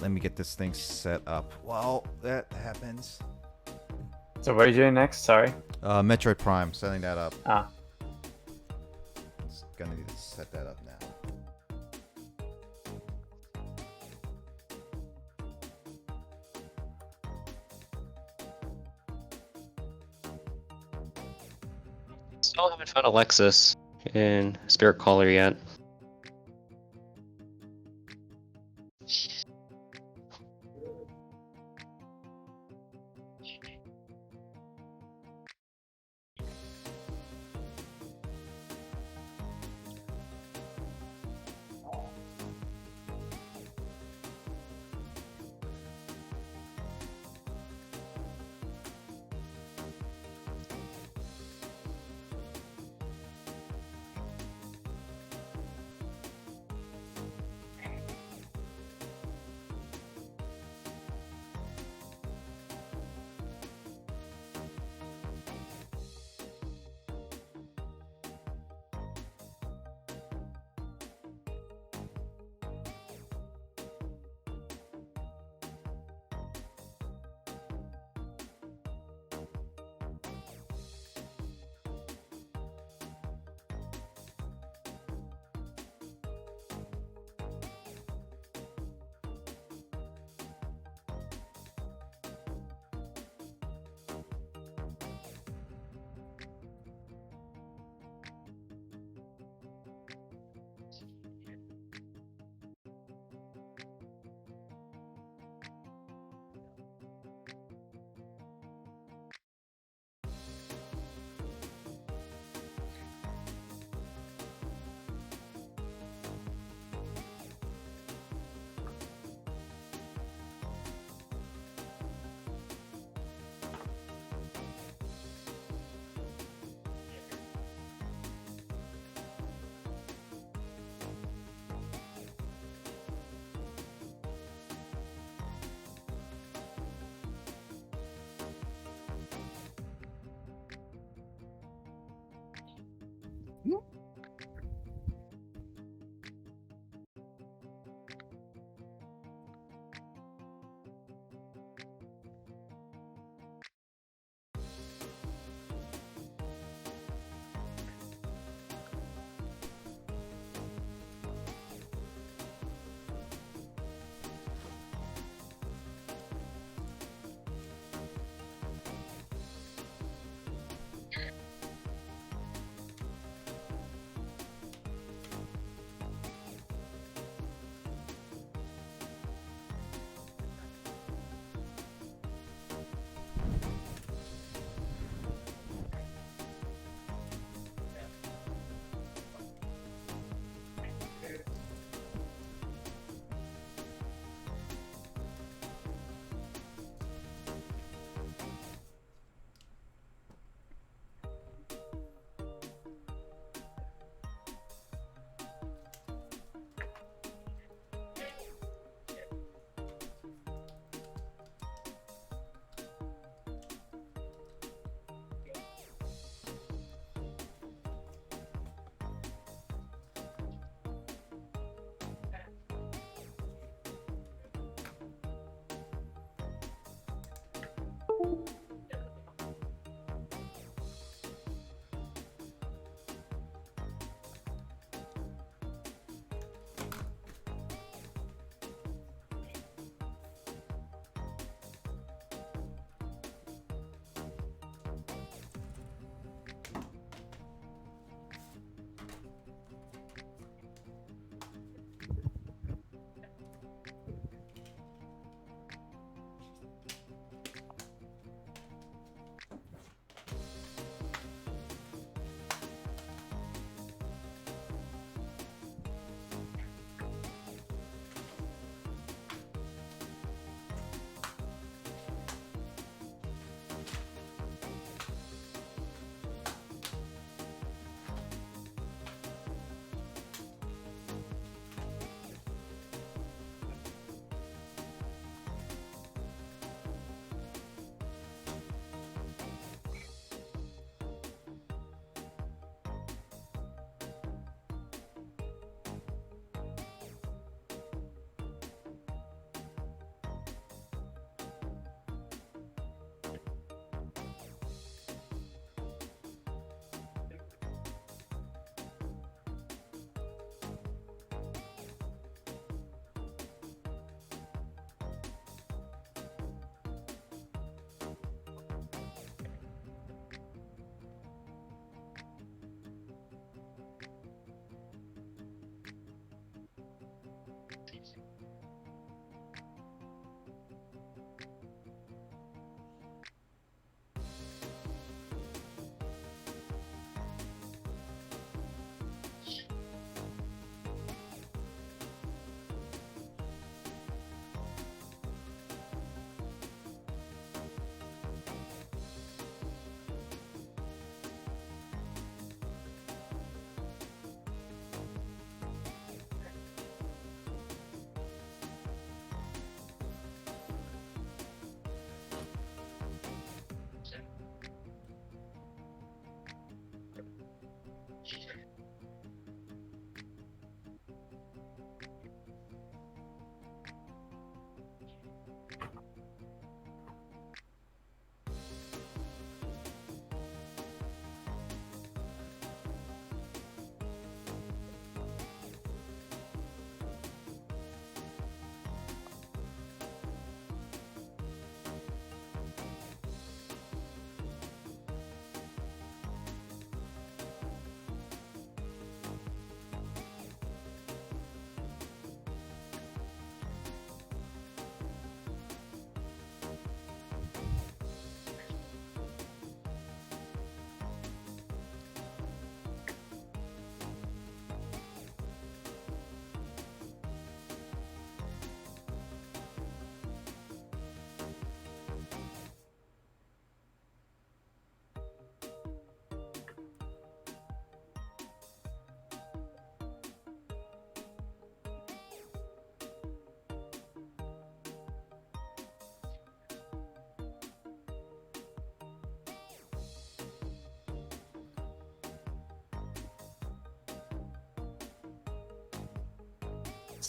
Let me get this thing set up. While that happens. So what are you doing next? Sorry. Metroid Prime, setting that up. Ah. Just gonna need to set that up now. Still haven't found Alexis in Spirit Caller yet.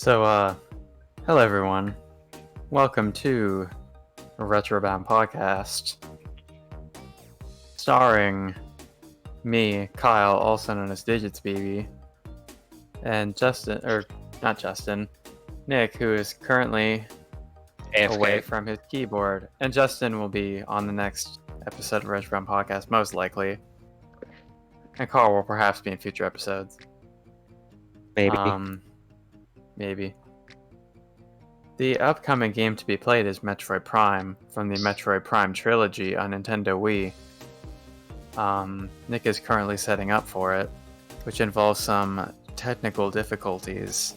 Hello everyone. Welcome to Retrobound Podcast. Starring me, Kyle, also known as Digits Baby, and Justin, or not Justin, Nick, who is currently AFK. away from his keyboard. And Justin will be on the next episode of Retrobound Podcast, most likely. And Carl will perhaps be in future episodes. Maybe. Maybe. The upcoming game to be played is Metroid Prime from the Metroid Prime Trilogy on Nintendo Wii. Nick is currently setting up for it, which involves some technical difficulties.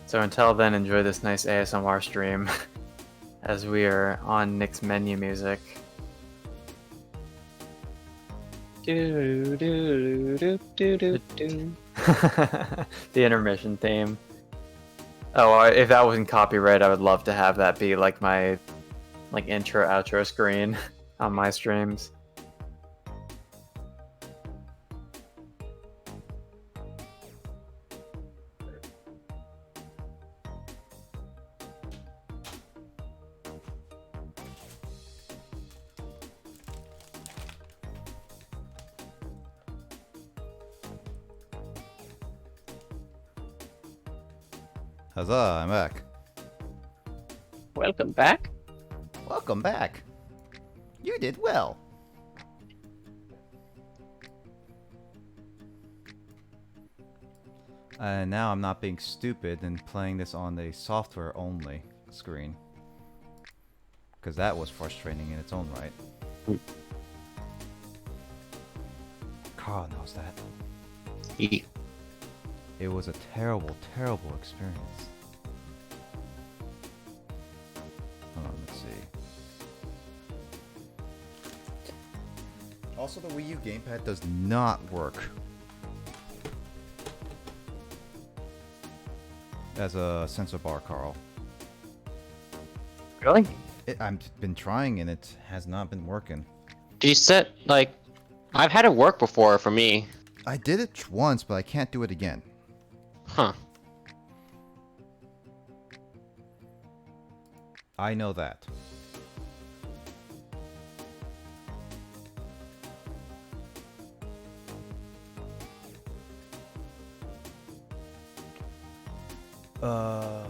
So until then, enjoy this nice ASMR stream as we are on Nick's menu music. The intermission theme. Oh, if that wasn't copyright, I would love to have that be like my intro outro screen on my streams. Huzzah, I'm back. Welcome back. Welcome back. You did well. And now I'm not being stupid and playing this on the software only screen. Because that was frustrating in its own right. God knows that. It was a terrible, terrible experience. Hold on, let's see. Also, the Wii U gamepad does not work as a sensor bar, Carl. Really? I've been trying and it has not been working. Do you set, I've had it work before for me. I did it once, but I can't do it again. Huh. I know that. Okay.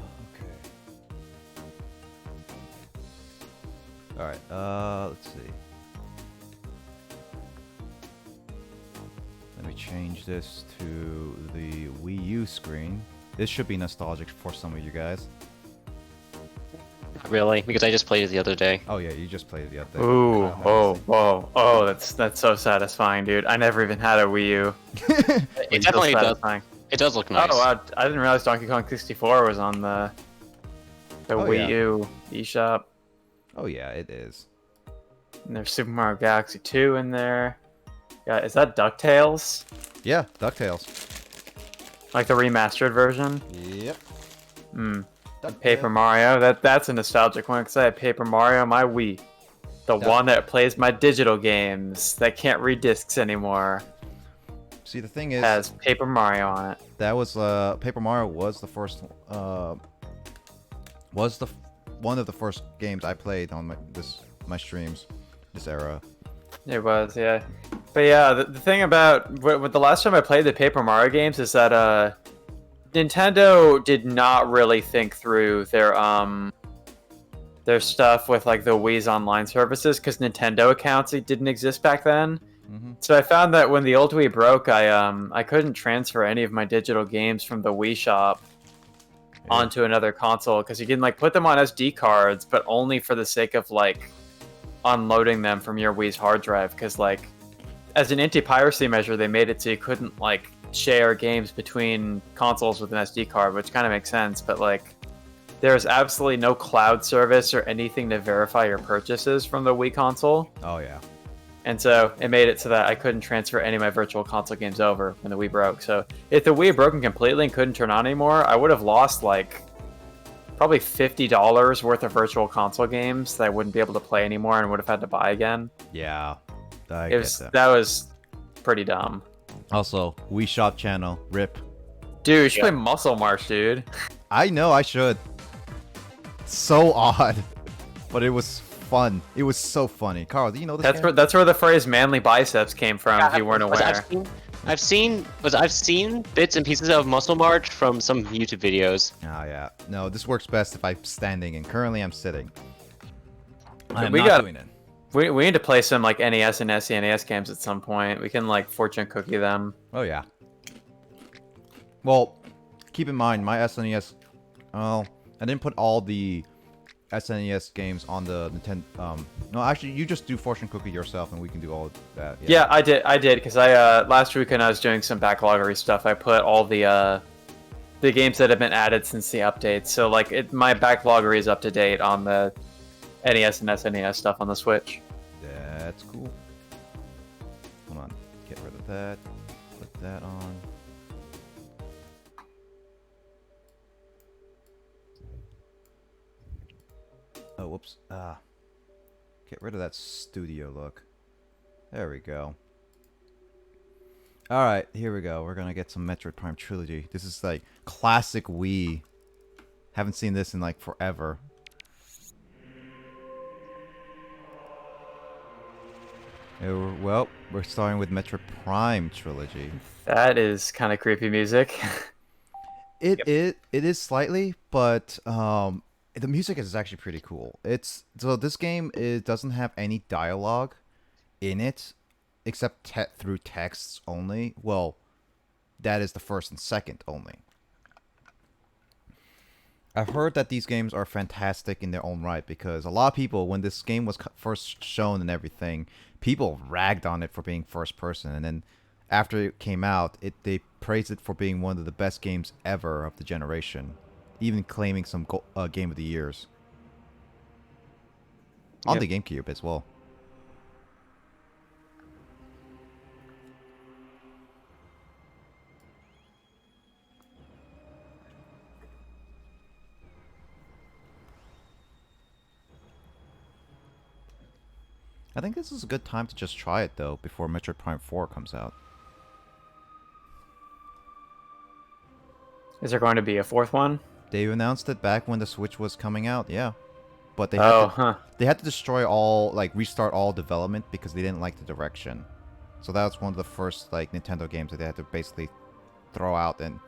Alright, let's see. Let me change this to the Wii U screen. This should be nostalgic for some of you guys. Not really, because I just played it the other day. Oh yeah, you just played it the other day. Ooh, oh, that's so satisfying, dude. I never even had a Wii U. It definitely does. It does look nice. Oh, I didn't realize Donkey Kong 64 was on the Wii U eShop. Oh yeah, it is. And there's Super Mario Galaxy 2 in there. Yeah, is that DuckTales? Yeah, DuckTales. Like the remastered version? Yep. Paper Mario. That's a nostalgic one because I had Paper Mario on my Wii. The one that plays my digital games that can't read discs anymore. See, the thing is, has Paper Mario on it. That was Paper Mario was the first one of the first games I played on my streams this era. It was, yeah. But yeah, the thing about with the last time I played the Paper Mario games is that Nintendo did not really think through their stuff with like the Wii's online services because Nintendo accounts didn't exist back then. So I found that when the old Wii broke, I couldn't transfer any of my digital games from the Wii shop onto another console because you can like put them on SD cards, but only for the sake of like unloading them from your Wii's hard drive. Because like as an anti-piracy measure, they made it so you couldn't like share games between consoles with an SD card, which kind of makes sense. But like there's absolutely no cloud service or anything to verify your purchases from the Wii console. Oh yeah. And so it made it so that I couldn't transfer any of my virtual console games over when the Wii broke. So if the Wii had broken completely and couldn't turn on anymore, I would have lost like probably $50 worth of virtual console games that I wouldn't be able to play anymore and would have had to buy again. Yeah, That was pretty dumb. Also, Wii Shop channel, RIP. Dude, you should Yeah. play Muscle March, dude. I know I should. So odd, but it was fun. It was so funny. Carl, do you know this game? That's where the phrase "manly biceps" came from. If you weren't aware. I've seen bits and pieces of Muscle March from some YouTube videos. Oh yeah. No, this works best if I'm standing, and currently I'm sitting. I'm We not got- doing it. We need to play some like NES and SNES games at some point. We can like fortune cookie them. Oh yeah. Well, keep in mind my SNES. Oh, I didn't put all the SNES games on the Nintendo. No, actually, you just do fortune cookie yourself, and we can do all of that. Yeah, I did because I last week when I was doing some backloggery stuff, I put all the games that have been added since the update. So like my backloggery is up to date on the NES and SNES stuff on the Switch. That's cool. Hold on. Get rid of that. Put that on. Oh, whoops. Get rid of that studio look. There we go. Alright, here we go. We're gonna get some Metroid Prime Trilogy. This is like classic Wii. Haven't seen this in like forever. Well, we're starting with Metroid Prime Trilogy. That is kind of creepy music. It is slightly, but the music is actually pretty cool. So this game doesn't have any dialogue in it, except through texts only. Well, that is the first and second only. I've heard that these games are fantastic in their own right because a lot of people, when this game was first shown and everything, people ragged on it for being first person, and then after it came out, they praised it for being one of the best games ever of the generation, even claiming some Game of the Years on the GameCube as well. I think this is a good time to just try it, though, before Metroid Prime 4 comes out. Is there going to be a fourth one? They announced it back when the Switch was coming out, yeah. But they had to destroy all, like, restart all development because they didn't like the direction. So that was one of the first, like, Nintendo games that they had to basically throw out, and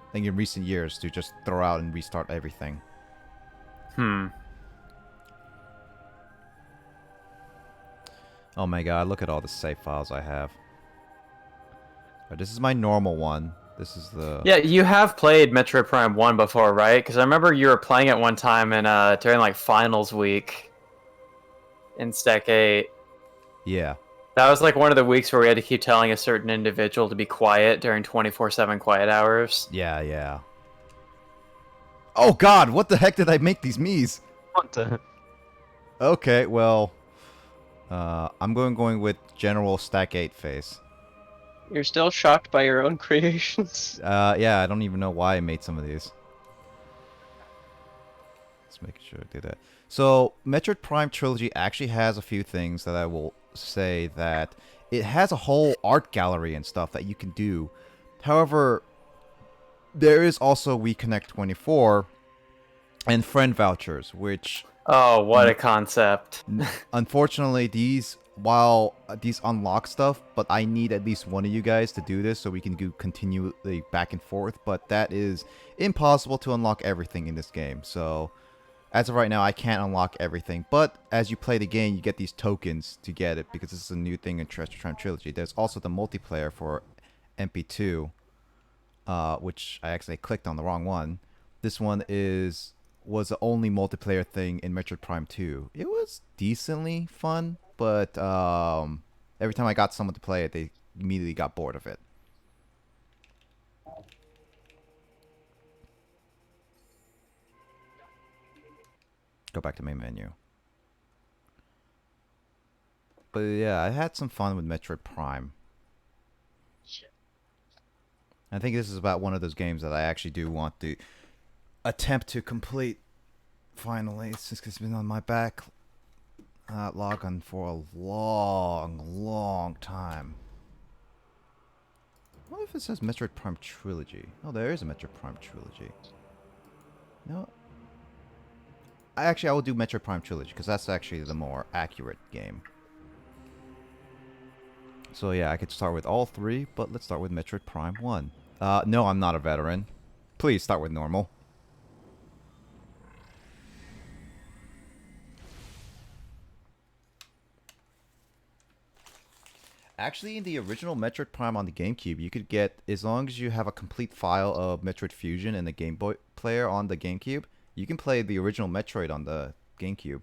I think in recent years to just throw out and restart everything. Oh my god, look at all the save files I have. This is my normal one. This is the... Yeah, you have played Metroid Prime 1 before, right? Because I remember you were playing it one time in, during, like, finals week in Stack 8. Yeah. That was, like, one of the weeks where we had to keep telling a certain individual to be quiet during 24/7 quiet hours. Yeah, yeah. Oh god, what the heck did I make these Miis? What the? Okay, well... I'm going with general Stack 8 face. You're still shocked by your own creations? Yeah, I don't even know why I made some of these. Let's make sure I do that. So, Metroid Prime Trilogy actually has a few things that I will say that it has a whole art gallery and stuff that you can do. However, there is also WeConnect 24 and friend vouchers, which... Oh, what a concept. Unfortunately, while these unlock stuff, but I need at least one of you guys to do this so we can do continually back and forth, but that is impossible to unlock everything in this game. So, as of right now, I can't unlock everything, but as you play the game, you get these tokens to get it, because this is a new thing in Treasure Time Trilogy. There's also the multiplayer for MP2, which I actually clicked on the wrong one. This one was the only multiplayer thing in Metroid Prime 2. It was decently fun, but every time I got someone to play it, they immediately got bored of it. Go back to main menu. But yeah, I had some fun with Metroid Prime. I think this is about one of those games that I actually do want to attempt to complete finally. It's been on my back log on for a long time. What if it says Metroid Prime Trilogy? Oh, there is a Metroid Prime Trilogy. No. I will do Metroid Prime Trilogy because that's actually the more accurate game. So yeah, I could start with all three, but let's start with Metroid Prime 1. No, I'm not a veteran. Please start with normal. Actually, in the original Metroid Prime on the GameCube, you could get, as long as you have a complete file of Metroid Fusion in the Game Boy player on the GameCube, you can play the original Metroid on the GameCube.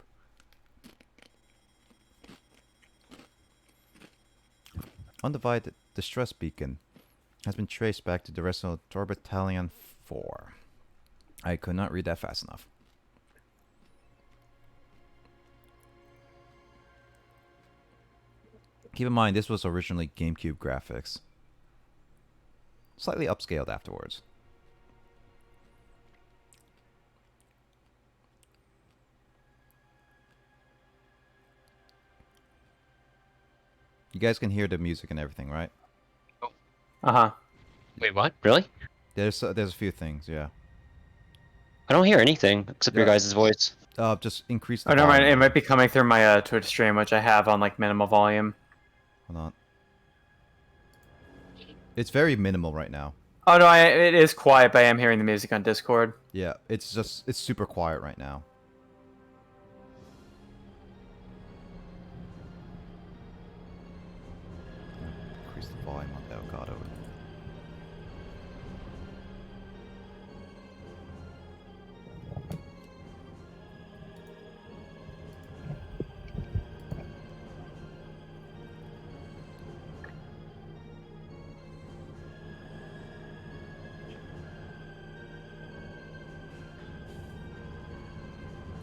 Undivided Distress Beacon has been traced back to the rest of Battalion 4. I could not read that fast enough. Keep in mind, this was originally GameCube graphics. Slightly upscaled afterwards. You guys can hear the music and everything, right? Uh-huh. Wait, what? Really? There's a few things, yeah. I don't hear anything except your Yeah. guys' voice. Just increase the Oh, never mind. volume. It might be coming through my Twitch stream, which I have on like minimal volume. Hold on. It's very minimal right now. Oh no, it is quiet, but I am hearing the music on Discord. Yeah, it's super quiet right now. Increase the volume on the Elgato.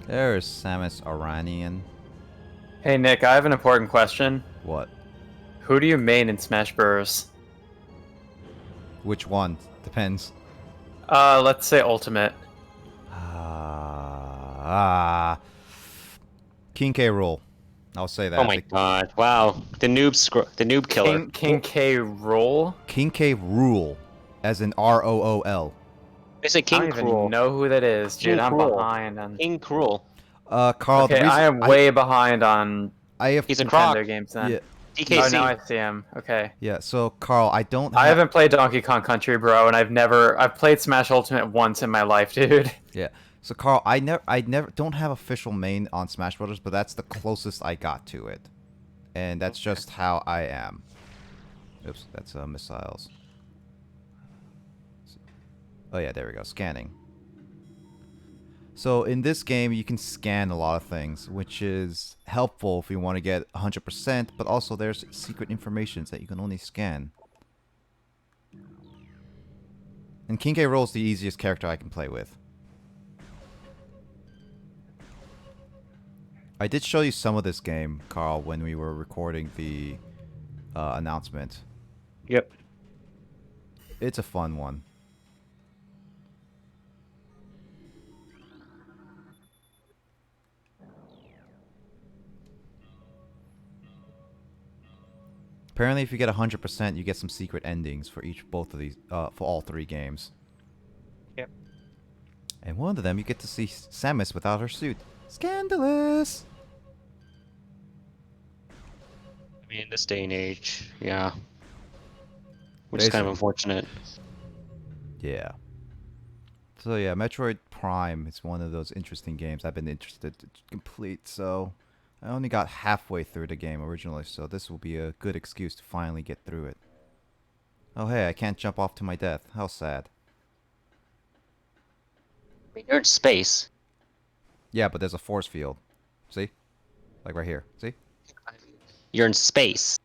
There's Samus Aranian. Hey Nick, I have an important question. What? Who do you main in Smash Bros? Which one? Depends. Let's say Ultimate. King K. Rool. I'll say that. Oh my god! Wow, the noob killer. King K. Rool? King K. Rool, as in R-O-O-L. They say I King don't even Cruel. know who that is, dude. King I'm Cruel. behind on. King Cruel. Carl. Okay, I am way behind on I have. He's a Nintendo croc. games then. Yeah. DKC. Oh, now I see him. Okay. Yeah. So Carl, I don't. I haven't played Donkey Kong Country, bro, and I've played Smash Ultimate once in my life, dude. Yeah. So Carl, I never don't have official main on Smash Brothers, but that's the closest I got to it, and that's just how I am. Oops, that's missiles. Oh yeah, there we go. Scanning. So in this game, you can scan a lot of things, which is helpful if you want to get 100%, but also there's secret information that you can only scan. And King K. Rool is the easiest character I can play with. I did show you some of this game, Carl, when we were recording the announcement. Yep. It's a fun one. Apparently, if you get 100%, you get some secret endings for both of these, for all three games. Yep. And one of them, you get to see Samus without her suit. Scandalous! I mean, in this day and age, yeah. Which is kind of unfortunate. Yeah. So yeah, Metroid Prime is one of those interesting games I've been interested to complete, so I only got halfway through the game originally, so this will be a good excuse to finally get through it. Oh hey, I can't jump off to my death. How sad. I mean, you're in space. Yeah, but there's a force field. See? Like right here. See? You're in space.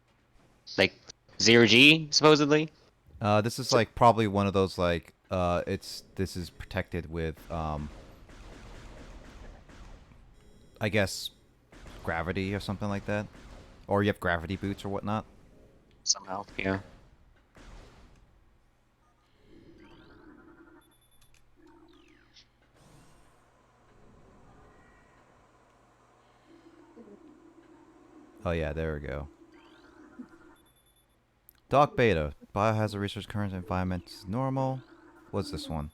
Like, 0G, supposedly? This is like probably one of those like, this is protected with, I guess, gravity or something like that. Or you have gravity boots or whatnot. Somehow, yeah. Oh yeah, there we go. Dog Beta, biohazard research current environment is normal. What's this one?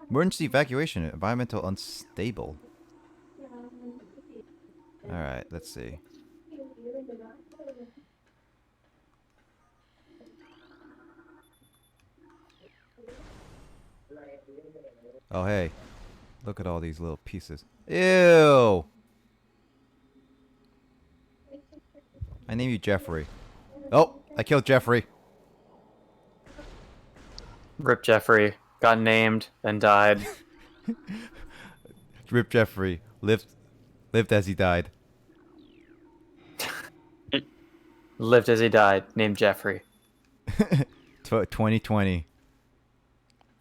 Emergency evacuation. Environmental unstable. Alright, let's see. Oh, hey. Look at all these little pieces. Ew! I name you Jeffrey. Oh, I killed Jeffrey. Rip Jeffrey. Got named, then died. Rip Jeffrey. Lived as he died. Lived as he died. Named Jeffrey. 2020.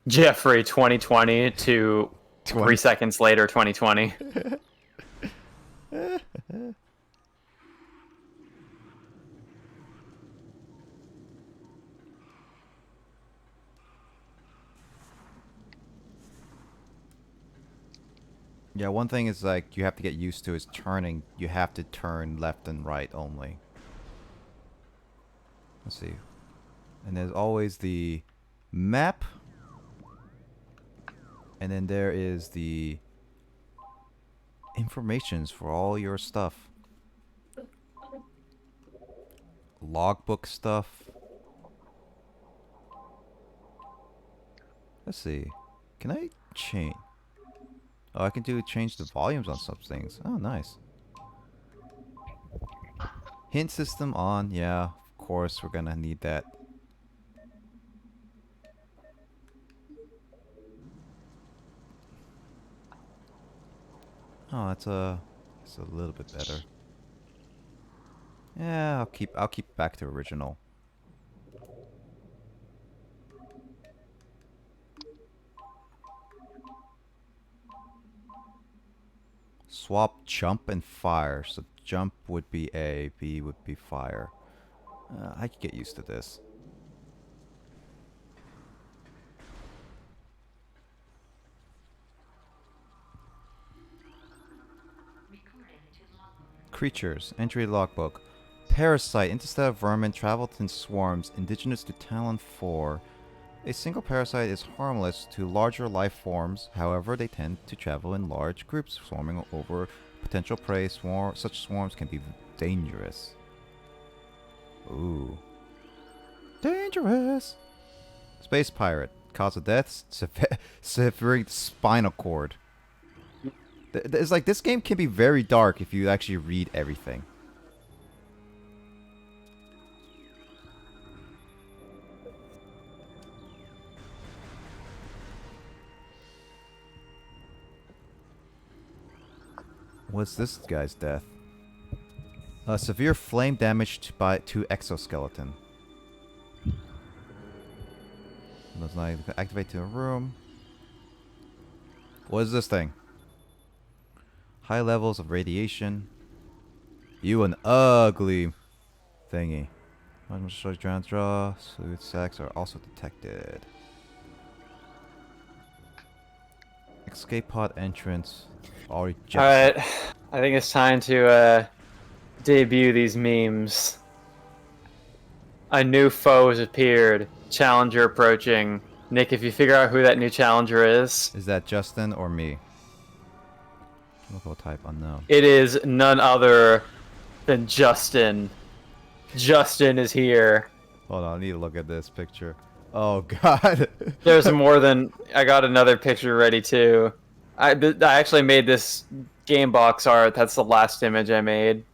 Jeffrey 2020 to 20. 3 seconds later 2020. Yeah, one thing is like you have to get used to is turning. You have to turn left and right only. Let's see. And there's always the map. And then there is the informations for all your stuff. Logbook stuff. Let's see. Can I change? Oh, I can change the volumes on some things. Oh, nice. Hint system on. Yeah, of course we're gonna need that. Oh, it's a little bit better. Yeah, I'll keep back to original. Swap jump and fire. So jump would be A, B would be fire. I could get used to this. Creatures. Entry logbook. Parasite. Interstellar vermin travel in swarms indigenous to Talon 4. A single parasite is harmless to larger life forms, however they tend to travel in large groups, swarming over potential prey. Such swarms can be dangerous. Ooh. Dangerous! Space pirate. Cause of death, severing spinal cord. It's like this game can be very dark if you actually read everything. What's this guy's death? Severe flame damage to exoskeleton. Let's not activate to a room. What is this thing? High levels of radiation. You an ugly thingy. Draw. Smooth sacs are also detected. Escape pod entrance. Already. Alright, I think it's time to debut these memes. A new foe has appeared. Challenger approaching. Nick, if you figure out who that new challenger is that Justin or me? Local type unknown. It is none other than Justin. Justin is here. Hold on, I need to look at this picture. Oh god. There's more than... I got another picture ready too. I actually made this game box art. That's the last image I made.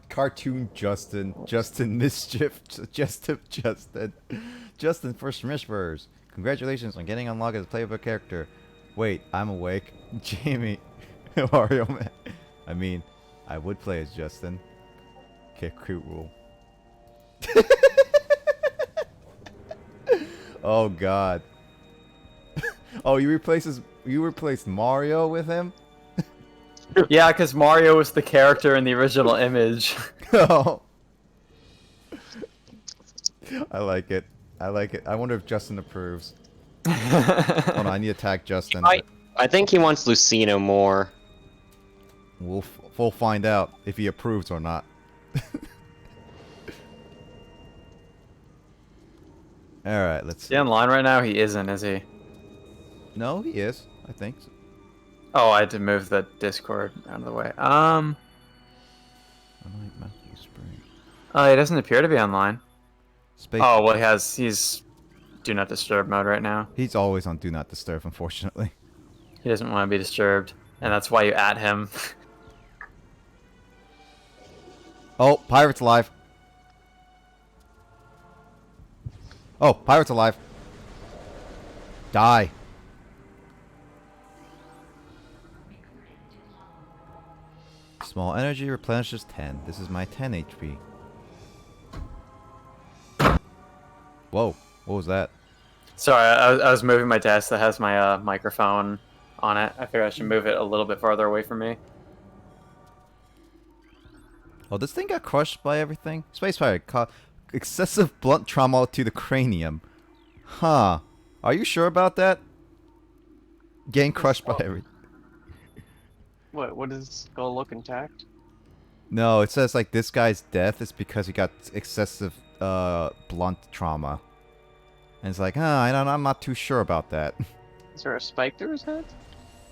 Cartoon Justin. Justin Mischief. Justin. Justin for Smishburgers. Congratulations on getting unlocked as a playable character. Wait, I'm awake. Jamie. Mario Man. I mean, I would play as Justin. Okay, cute rule. Oh god. Oh, you replaced Mario with him? Yeah, because Mario was the character in the original image. Oh. I like it. I like it. I wonder if Justin approves. Hold on, I need to tag Justin. I think he wants Lucino more. We'll find out if he approves or not. Alright, let's Is see. he online right now? He isn't, is he? No, he is. I think. Oh, I had to move the Discord out of the way. Unlike Matthew Spring. He doesn't appear to be online. Space. Oh, well, he's do not disturb mode right now. He's always on Do Not Disturb, unfortunately. He doesn't want to be disturbed, and that's why you add him. Oh, Pirate's alive. Oh, Pirate's alive. Die. Small energy replenishes 10. This is my 10 HP. Whoa, what was that? Sorry, I was moving my desk that has my microphone on it. I figured I should move it a little bit farther away from me. Oh, this thing got crushed by everything? Space Pirate caught excessive blunt trauma to the cranium. Huh. Are you sure about that? Getting crushed by everything. What does the skull look intact? No, it says like this guy's death is because he got excessive blunt trauma. And it's like, I'm not too sure about that. Is there a spike through his head?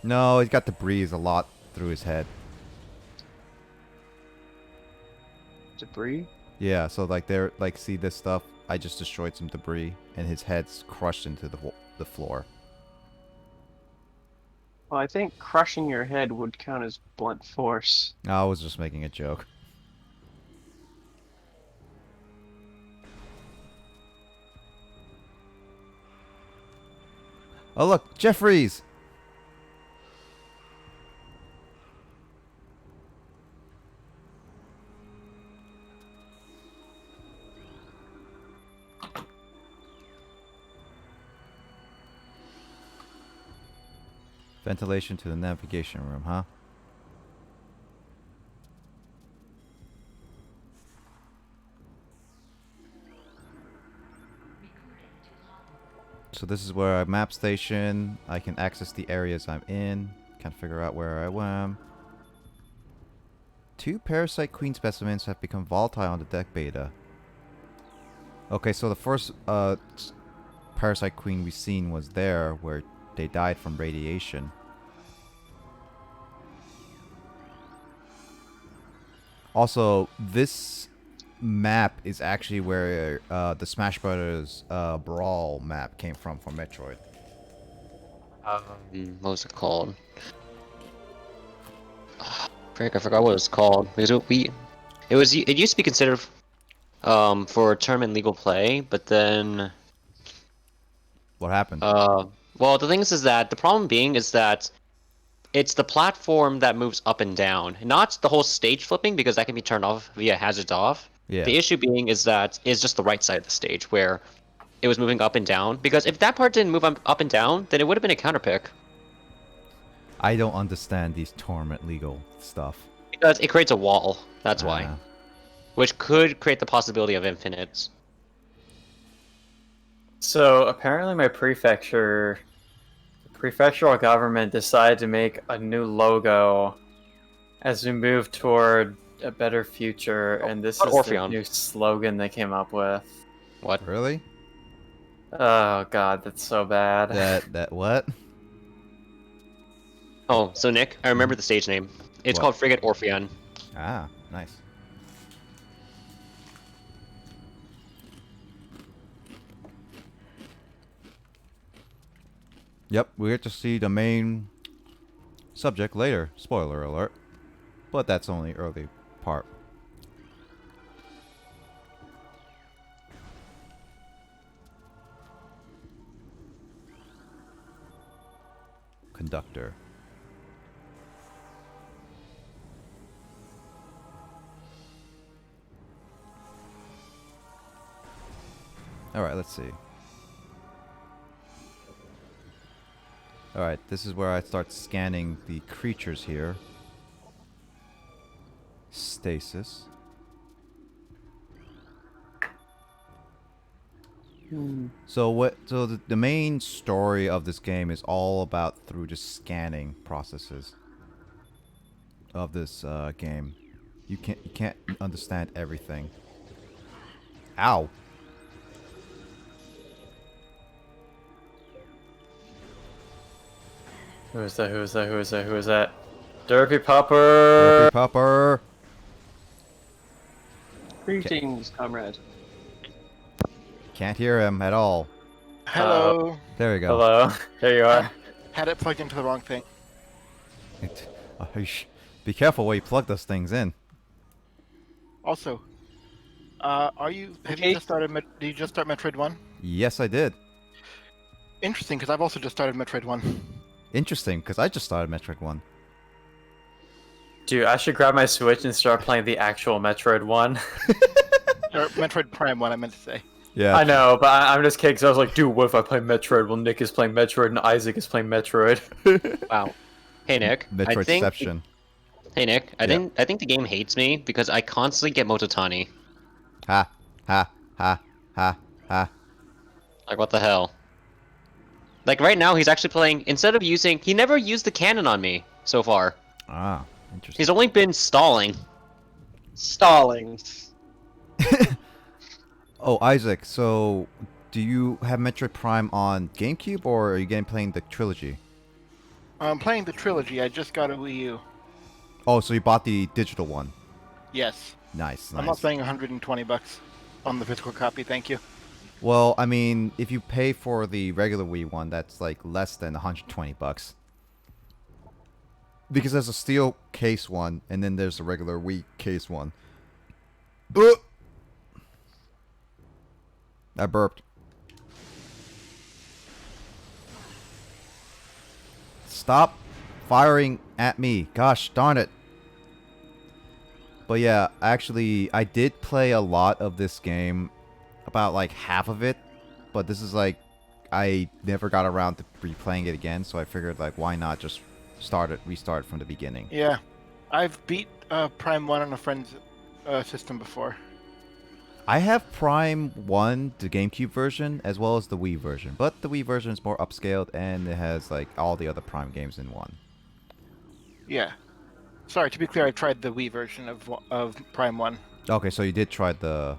No, he's got debris a lot through his head. Debris? Yeah, so like there, like see this stuff? I just destroyed some debris, and his head's crushed into the floor. Well, I think crushing your head would count as blunt force. I was just making a joke. Oh look, Jeffries! Ventilation to the navigation room, huh? So this is where I map station. I can access the areas I'm in. Can't figure out where I am. 2 Parasite Queen specimens have become volatile on the deck beta. Okay, so the first Parasite Queen we seen was there, where they died from radiation. Also, this map is actually where the Smash Brothers Brawl map came from for Metroid. What was it called? Frick, I forgot what it was called. Because it used to be considered for tournament legal play, but then What happened? well, the thing is that the problem being is that it's the platform that moves up and down, not the whole stage flipping, because that can be turned off via hazards off. Yeah. The issue being is that it's just the right side of the stage where it was moving up and down. Because if that part didn't move up and down, then it would have been a counter pick. I don't understand these tournament legal stuff. Because it creates a wall. That's why. Ah. Which could create the possibility of infinites. So apparently my prefectural government decided to make a new logo as we move toward a better future, and this is the new slogan they came up with. What? Really? Oh god, that's so bad. That what? Oh, so Nick, I remember the stage name. It's What? called Frigate Orpheon. Ah, nice. Yep, we get to see the main subject later. Spoiler alert. But that's only early part. Conductor. Alright, let's see. Alright, this is where I start scanning the creatures here. Stasis. So the main story of this game is all about through just scanning processes of this game. You can't understand everything. Ow. Who is that? Who is that? Who is that? Who is that? Derpy Derpy Popper! Popper. Greetings, comrade. Can't hear him at all. Hello. There we go. Hello. There you are. Had it plugged into the wrong thing. Be careful where you plug those things in. Also, have you just started? Did you just start Metroid 1? Yes, I did. Interesting, because I've also just started Metroid 1. Interesting, because I just started Metroid 1. Dude, I should grab my Switch and start playing the actual Metroid one. Or Metroid Prime 1, I meant to say. Yeah. I know, but I'm just kidding, because I was like, dude, what if I play Metroid while Nick is playing Metroid and Isaac is playing Metroid? Wow. Hey Nick. Metroidception. Hey Nick. I Yeah. think the game hates me because I constantly get Mototani. Ha, ha, ha, ha, ha. Like what the hell? Like right now he's actually playing he never used the cannon on me so far. Ah, interesting. He's only been stalling. Stalling. Oh, Isaac, so do you have Metroid Prime on GameCube or are you playing the Trilogy? I'm playing the Trilogy. I just got a Wii U. Oh, so you bought the digital one. Yes. Nice, nice. I'm not spending 120 bucks on the physical copy, thank you. Well, I mean, if you pay for the regular Wii one, that's like less than 120 bucks. Because there's a steel case one, and then there's a regular Wii case one. I burped. Stop firing at me. Gosh darn it. But yeah, actually, I did play a lot of this game. About like half of it. But this is like, I never got around to replaying it again. So I figured like, why not just restart from the beginning. Yeah. I've beat Prime 1 on a friend's system before. I have Prime 1, the GameCube version, as well as the Wii version. But the Wii version is more upscaled, and it has like all the other Prime games in one. Yeah. Sorry, to be clear, I tried the Wii version of Prime 1. Okay, so you did try the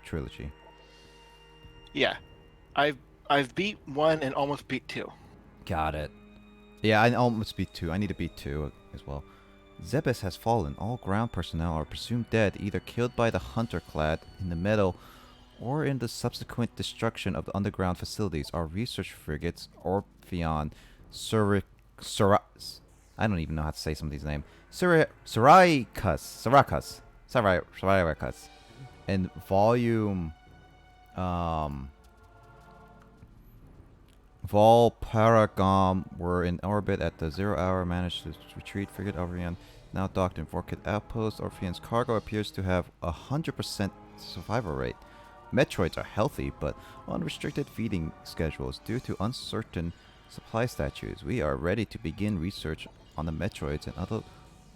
Trilogy. Yeah. I've beat 1 and almost beat 2. Got it. Yeah, I almost beat 2. I need to beat 2 as well. Zebes has fallen. All ground personnel are presumed dead, either killed by the hunter clad in the meadow or in the subsequent destruction of the underground facilities. Our research frigates, Orpheon, I don't even know how to say some of these names. Sarakas, and Volume, Volparagam were in orbit at the 0 hour, managed to retreat. Frigate Orpheon now docked in Vorkit Outpost. Orpheon's cargo appears to have a 100% survival rate. Metroids are healthy, but unrestricted feeding schedules due to uncertain supply statutes. We are ready to begin research on the Metroids and other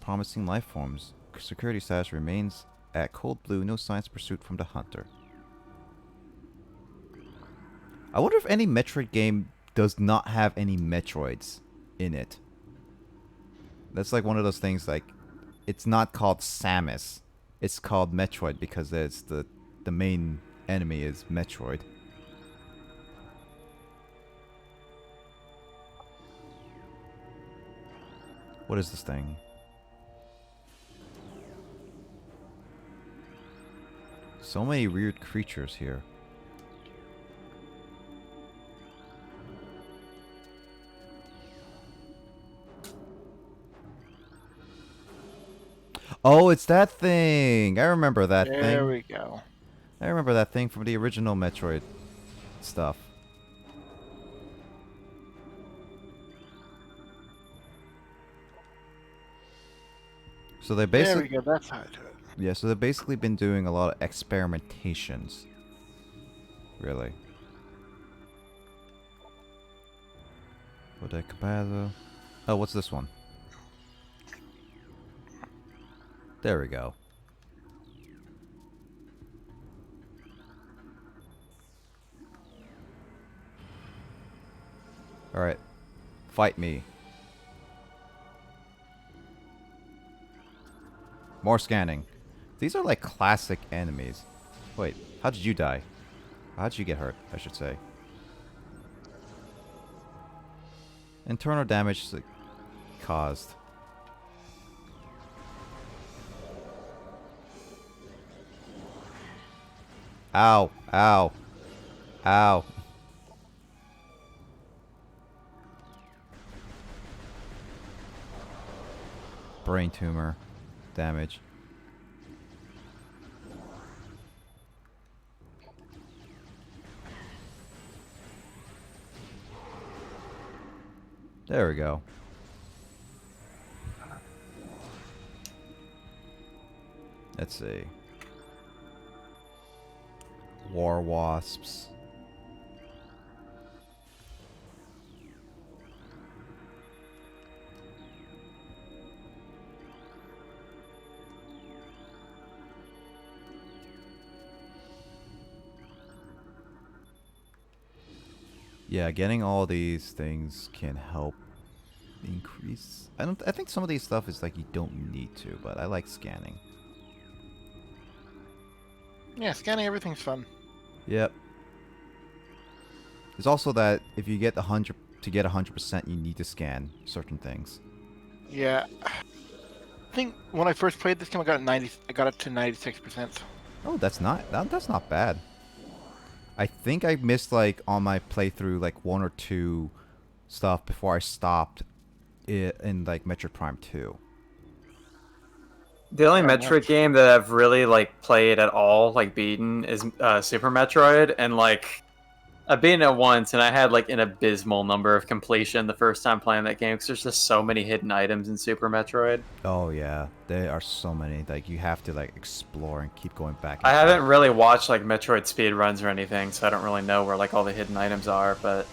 promising life forms. Security status remains at Cold Blue. No signs of pursuit from the hunter. I wonder if any Metroid game does not have any Metroids in it. That's like one of those things, like, it's not called Samus. It's called Metroid because it's the main enemy is Metroid. What is this thing? So many weird creatures here. Oh, it's that thing! I remember that thing. There we go. I remember that thing from the original Metroid stuff. So they There basically... we go, that's how I do it. Yeah, so they've basically been doing a lot of experimentations. Really. Oh, what's this one? There we go. Alright. Fight me. More scanning. These are like classic enemies. Wait, how did you die? How did you get hurt, I should say? Internal damage caused. Ow. Ow. Ow. Brain tumor damage. There we go. Let's see. War wasps. Yeah, getting all these things can help increase. I think some of these stuff is like you don't need to, but I like scanning. Yeah, scanning everything's fun. Yep. There's also that if you get 100 to get 100%, you need to scan certain things. Yeah. I think when I first played this game, I got it to 96%. Oh, that's not bad. I think I missed like on my playthrough like 1 or 2 stuff before I stopped it in like Metroid Prime 2. The only Fair Metroid enough. game that I've really like played at all, like beaten, is Super Metroid, and like I've beaten it once, and I had like an abysmal number of completion the first time playing that game because there's just so many hidden items in Super Metroid. Oh yeah, there are so many. Like you have to like explore and keep going back. I And haven't forth. really watched like Metroid speedruns or anything, so I don't really know where like all the hidden items are. But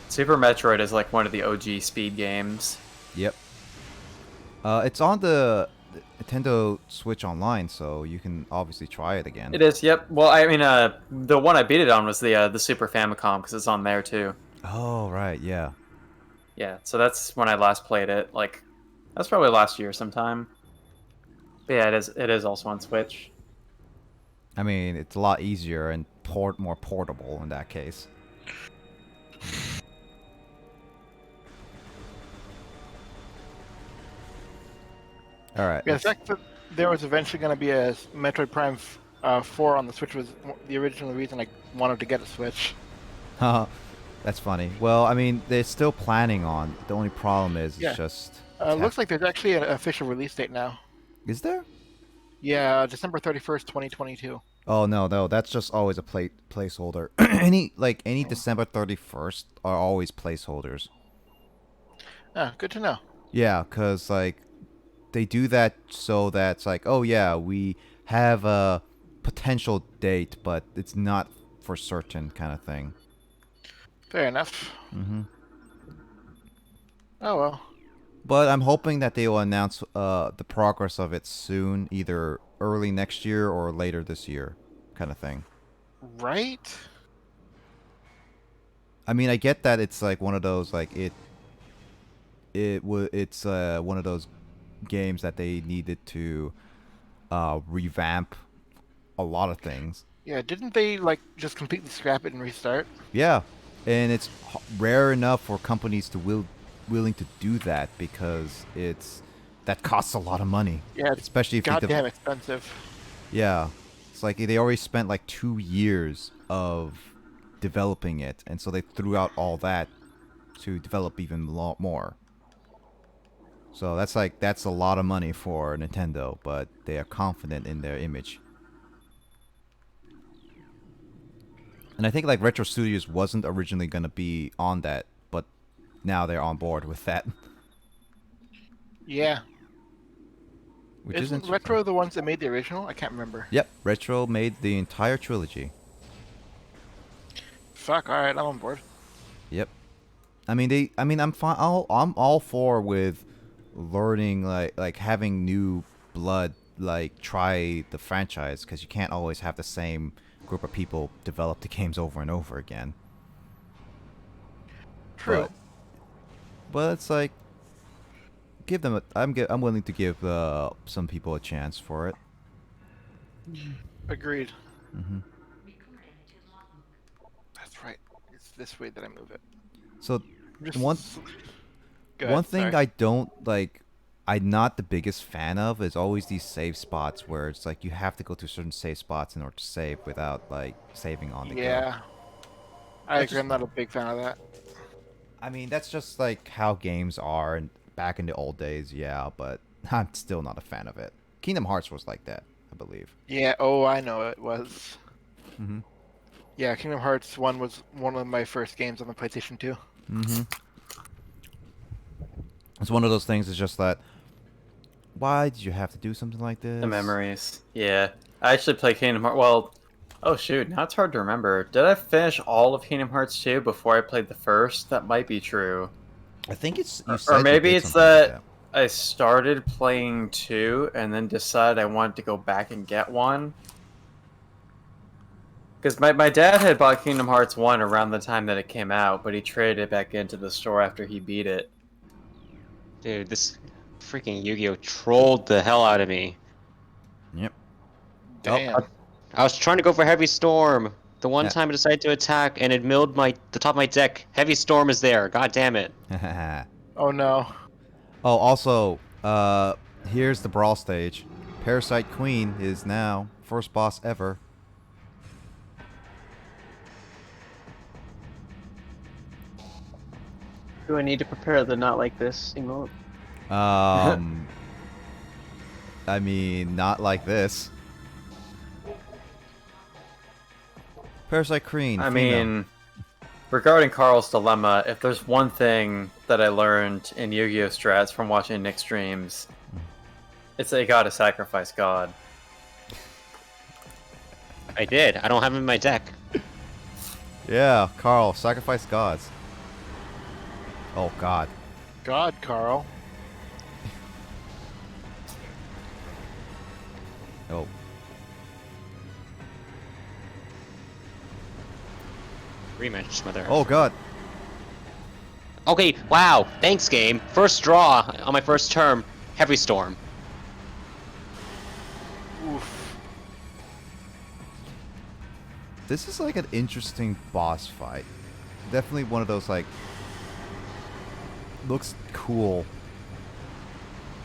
Super Metroid is like one of the OG speed games. Yep. It's on the Nintendo Switch Online, so you can obviously try it again. It is. Yep. Well, I mean, the one I beat it on was the Super Famicom because it's on there too. Oh right, yeah. Yeah. So that's when I last played it. Like, that's probably last year sometime. But yeah, it is. It is also on Switch. I mean, it's a lot easier and more portable in that case. All right. Yeah, the fact that there was eventually going to be a Metroid Prime 4 on the Switch was the original reason I wanted to get a Switch. That's funny. Well, I mean, they're still planning on. The only problem is Yeah. it's just. Looks like there's actually an official release date now. Is there? Yeah, December 31st, 2022. Oh no, that's just always a placeholder. any December 31st are always placeholders. Ah, good to know. Yeah, cause like they do that so that it's like, oh yeah, we have a potential date, but it's not for certain kind of thing. Fair enough. Mm-hmm. Oh well. But I'm hoping that they will announce the progress of it soon, either early next year or later this year, kind of thing. Right? I mean, I get that it's like one of those like it's one of those games that they needed to revamp a lot of things. Yeah, didn't they like just completely scrap it and restart? Yeah, and it's rare enough for companies to willing to do that because that costs a lot of money. Yeah, it's especially if goddamn expensive. yeah, it's like they already spent like 2 years of developing it, and so they threw out all that to develop even a lot more. So that's a lot of money for Nintendo, but they are confident in their image. And I think like Retro Studios wasn't originally gonna be on that, but now they're on board with that. Yeah. Which is Isn't interesting. Retro the ones that made the original? I can't remember. Yep, Retro made the entire trilogy. Fuck, alright, I'm on board. Yep. I mean I'm fine. I'm all for with learning like having new blood like try the franchise because you can't always have the same group of people develop the games over and over again. True. But it's like give them I'm willing to give some people a chance for it. Agreed. Hmm. That's right. It's this way that I move it. So Just One Go one ahead, thing sorry. I don't like, I'm not the biggest fan of is always these save spots where it's like you have to go to certain save spots in order to save without like saving on the go. Yeah, I That's agree. I'm just, not a big fan of that. I mean, that's just like how games are and back in the old days, yeah, but I'm still not a fan of it. Kingdom Hearts was like that, I believe. Yeah. Oh, I know it was. Mm-hmm. Yeah, Kingdom Hearts 1 was one of my first games on the PlayStation 2. Mm-hmm. It's one of those things. It's just that. Why did you have to do something like The this? memories. Yeah. I actually played Kingdom Hearts. Well, oh shoot, now it's hard to remember. Did I finish all of Kingdom Hearts 2 before I played the first? That might be true. I think it's you Or said you maybe did it's something like that that. I started playing 2 and then decided I wanted to go back and get 1. Because my dad had bought Kingdom Hearts 1 around the time that it came out, but he traded it back into the store after he beat it. Dude, this freaking Yu-Gi-Oh trolled the hell out of me. Yep. Damn. I was trying to go for Heavy Storm. The one Yeah. time I decided to attack and it milled the top of my deck. Heavy Storm is there. God damn it. Oh no. Oh, also, here's the brawl stage. Parasite Queen is now first boss ever. Do I need to prepare the not like this emote? Um, I mean, not like this. Parasite Queen, I female. mean, regarding Carl's dilemma, if there's one thing that I learned in Yu-Gi-Oh! Strats from watching Nick streams, it's that you gotta sacrifice God. I did. I don't have him in my deck. Yeah, Carl, sacrifice gods. Oh God. God, Carl. Oh. Rematch, mother. Oh God. Okay, wow. Thanks, game. First draw on my first term. Heavy Storm. Oof. This is like an interesting boss fight. Definitely one of those like looks cool.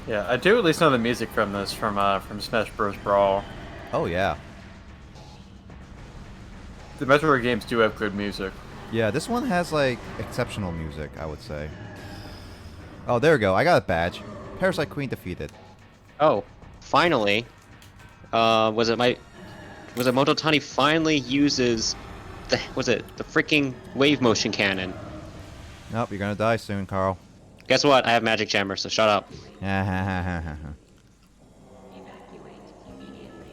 Yeah, I do at least know the music from this from Smash Bros. Brawl. Oh yeah. The Metroid games do have good music. Yeah, this one has like exceptional music, I would say. Oh, there we go. I got a badge. Parasite Queen defeated. Oh, finally. Was it Mototani finally uses the freaking wave motion cannon? Nope, you're gonna die soon, Carl. Guess what? I have magic jammer, so shut up.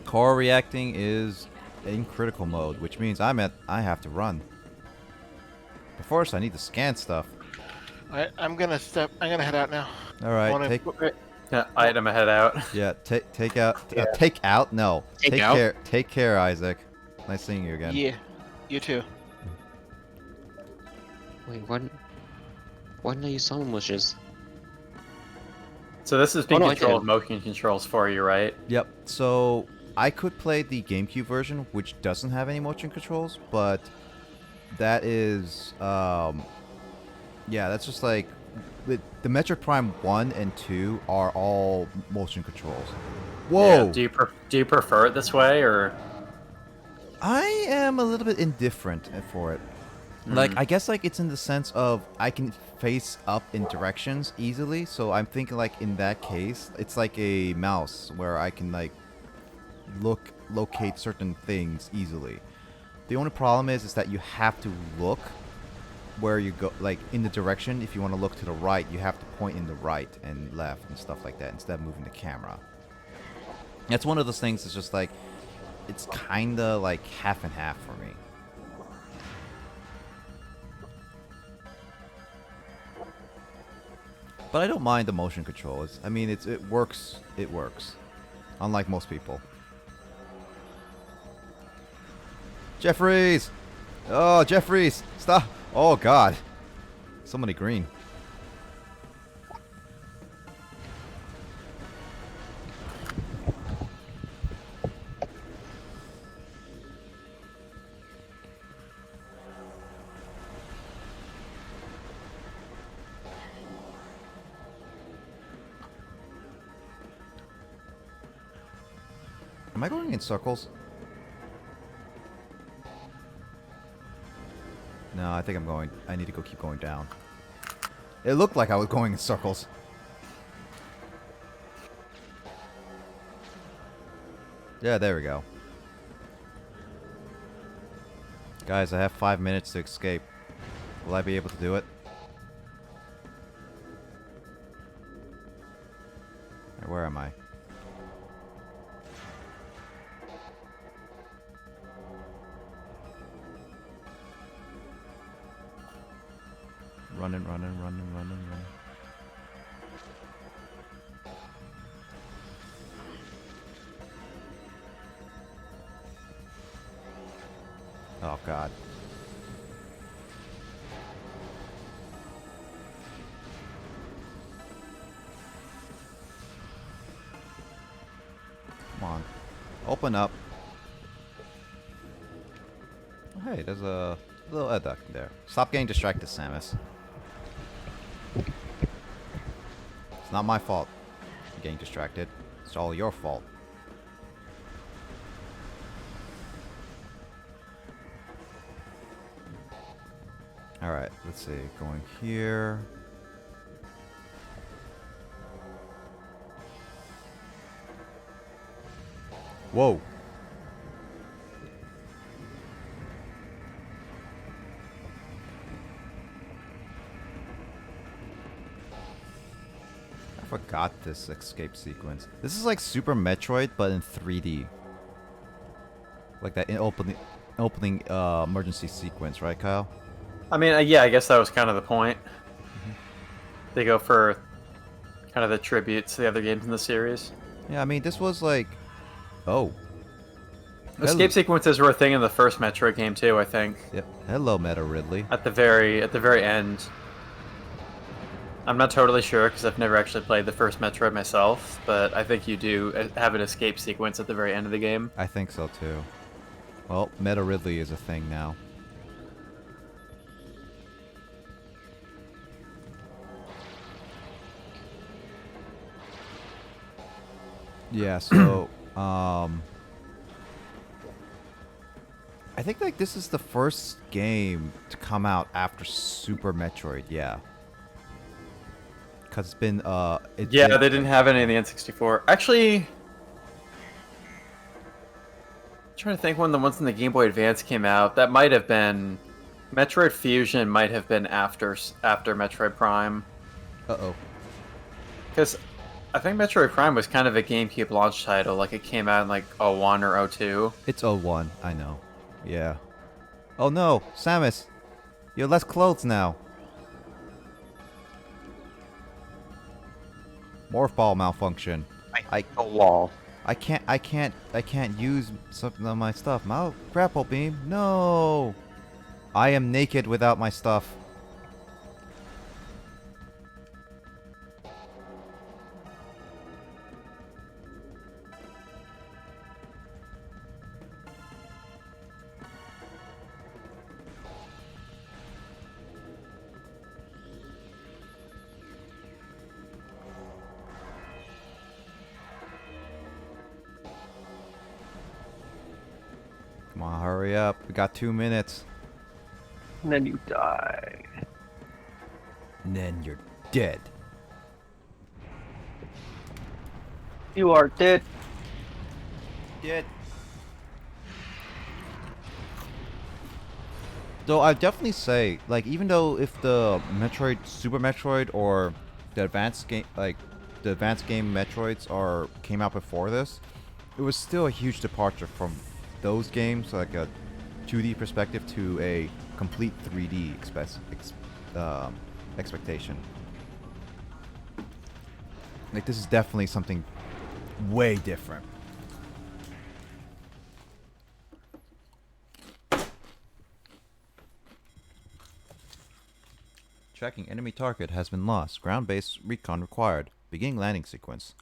Core reacting is in critical mode, which means I have to run. But first, I need to scan stuff. I'm gonna head out now. All right, Wanna- Yeah, item head out. yeah, take out, take out. No, Take out? care, take care, Isaac. Nice seeing you again. Yeah. You too. Wait, what? Why didn't I use summon wishes? So this is being Oh, no, I controlled did. motion controls for you, right? Yep. So I could play the GameCube version, which doesn't have any motion controls, but that is, yeah, that's just like the Metroid Prime 1 and 2 are all motion controls. Whoa! Yeah, do you prefer it this way or? I am a little bit indifferent for it. Like, I guess like it's in the sense of I can face up in directions easily, so I'm thinking like in that case, it's like a mouse where I can like locate certain things easily. The only problem is that you have to look where you go, like in the direction. If you want to look to the right, you have to point in the right and left and stuff like that instead of moving the camera. That's one of those things that's just like, it's kind of like half and half for me. But I don't mind the motion control. I mean, it works. It works. Unlike most people. Jeffries! Oh, Jeffries! Stop! Oh, God. So many green. Am I going in circles? No, I think I'm going... I need to go keep going down. It looked like I was going in circles. Yeah, there we go. Guys, I have 5 minutes to escape. Will I be able to do it? Where am I? Running. Oh, God. Come on. Open up. Oh, hey, there's a little air duct there. Stop getting distracted, Samus. It's not my fault you're getting distracted. It's all your fault. Alright, let's see. Going here. Whoa. I forgot this escape sequence. This is like Super Metroid, but in 3D. Like that in opening emergency sequence, right, Kyle? I mean, yeah, I guess that was kind of the point. They go for kind of the tributes to the other games in the series. Yeah, I mean, this was like... Oh. Escape sequences were a thing in the first Metroid game too, I think. Yep. Hello, Meta Ridley. At the very end. I'm not totally sure because I've never actually played the first Metroid myself, but I think you do have an escape sequence at the very end of the game. I think so too. Well, Meta Ridley is a thing now. Yeah, so, I think, like, this is the first game to come out after Super Metroid, yeah. Because it's been, They didn't have any in the N64. Actually, I'm trying to think when the ones in the Game Boy Advance came out. That might have been... Metroid Fusion might have been after Metroid Prime. Uh-oh. Because... I think Metroid Prime was kind of a GameCube launch title, like it came out in like 01 or 02. It's 01, I know. Yeah. Oh no, Samus! You have less clothes now. Morph ball malfunction. A wall. I can't use something of my stuff. Grapple beam? No! I am naked without my stuff. Come on, hurry up. We got 2 minutes. And then you die. And then you're dead. You are dead. Dead. Though I definitely say, like, even though if the Super Metroid or the advanced game, like the advanced game Metroids came out before this, it was still a huge departure from those games, like a 2D perspective to a complete 3D expectation. Like, this is definitely something way different. Tracking enemy target has been lost. Ground-based recon required. Beginning landing sequence.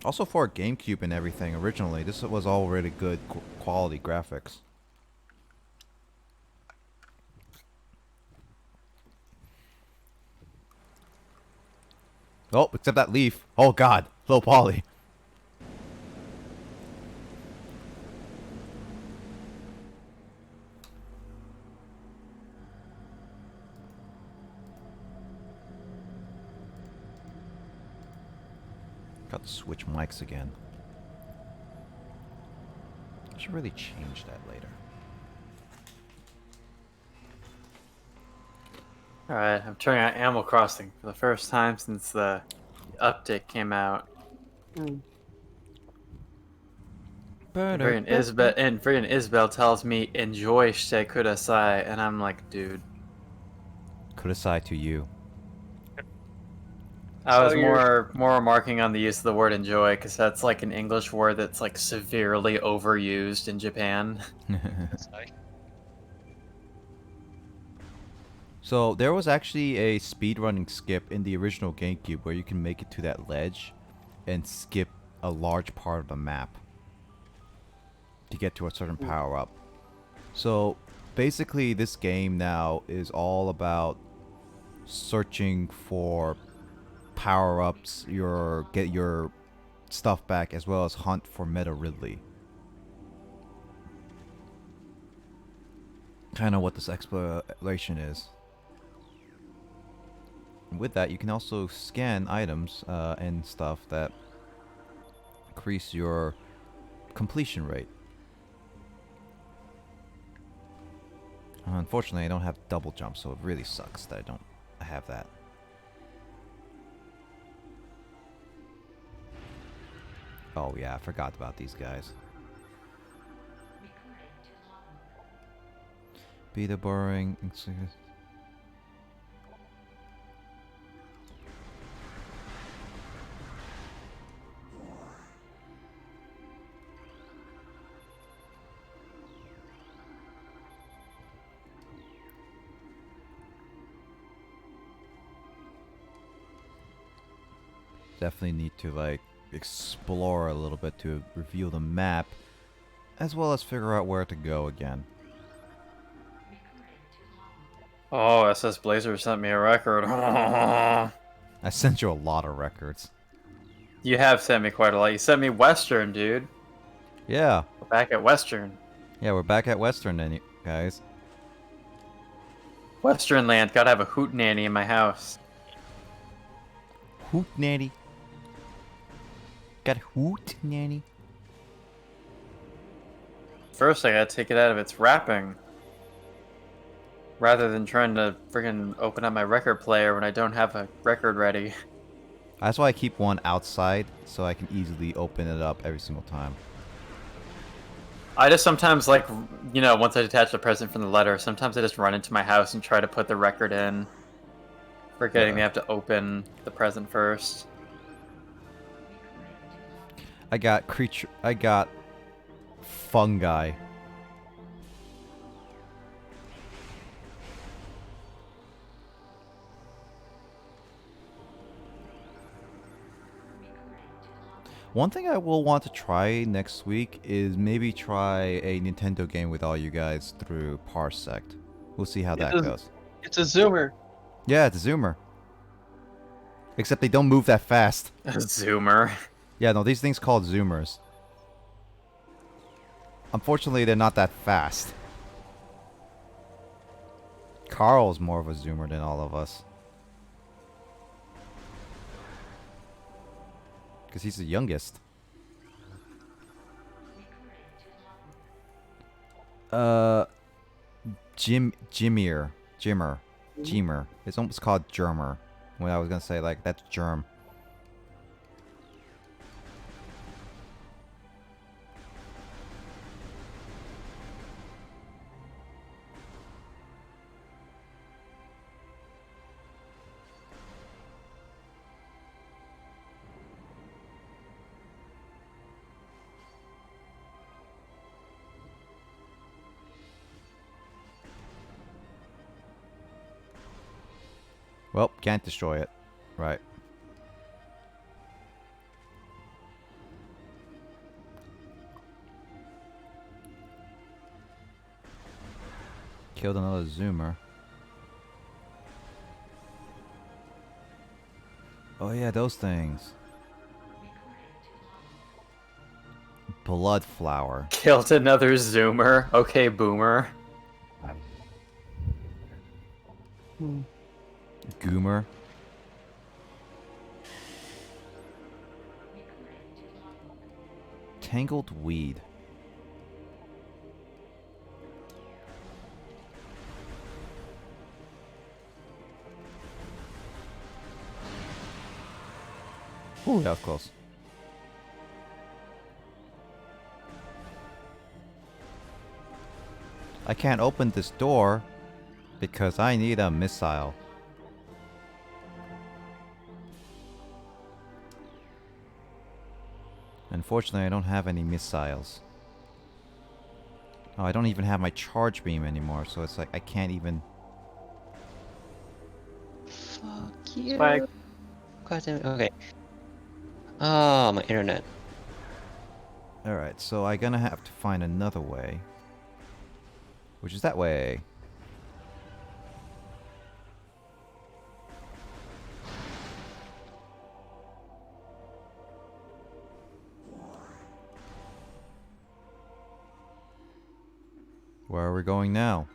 Also for GameCube and everything, originally, this was all really good quality graphics. Oh, except that leaf. Oh god, low poly. Got to switch mics again. I should really change that later. Alright, I'm trying out Animal Crossing for the first time since the update came out. Hmm. And friggin' Isabel tells me, enjoy Shite Kudasai, and I'm like, dude. Kudasai to you. I was So you're- more remarking on the use of the word enjoy, because that's like an English word that's like severely overused in Japan. So there was actually a speedrunning skip in the original GameCube where you can make it to that ledge and skip a large part of the map to get to a certain power up. So basically this game now is all about searching for power ups, get your stuff back, as well as hunt for Meta Ridley. Kind of what this exploration is. And with that, you can also scan items and stuff that increase your completion rate. Unfortunately, I don't have double jump, so it really sucks that I don't have that. Oh yeah, I forgot about these guys. Beta boring. Definitely need to like explore a little bit to reveal the map, as well as figure out where to go again. Oh, SSBlazer sent me a record. I sent you a lot of records. You have sent me quite a lot. You sent me Western, dude. Yeah. We're back at Western. Yeah, we're back at Western then, guys. Western land. Gotta have a hoot nanny in my house. Hoot nanny. Got a hoot nanny. First, I gotta take it out of its wrapping. Rather than trying to friggin' open up my record player when I don't have a record ready. That's why I keep one outside, so I can easily open it up every single time. I just sometimes, like, you know, once I detach the present from the letter, sometimes I just run into my house and try to put the record in, forgetting they have to open the present first. I got fungi. One thing I will want to try next week is maybe try a Nintendo game with all you guys through Parsect. We'll see how that goes. It's a zoomer. Yeah, it's a zoomer. Except they don't move that fast. Zoomer. Yeah, no, these things called zoomers. Unfortunately, they're not that fast. Carl's more of a zoomer than all of us. Because he's the youngest. Jimmer. It's almost called Germer. When I was gonna say, like, that's germ. Well, can't destroy it. Right. Killed another zoomer. Oh yeah, those things. Blood flower. Killed another Zoomer. Okay, Boomer. Goomer. Tangled weed. Ooh, that was close. I can't open this door because I need a missile. Unfortunately, I don't have any missiles. Oh, I don't even have my charge beam anymore, so it's like I can't even... Fuck you. Spike. God damn it. Okay. Oh, my internet. Alright, so I'm gonna have to find another way. Which is that way. Where are we going now?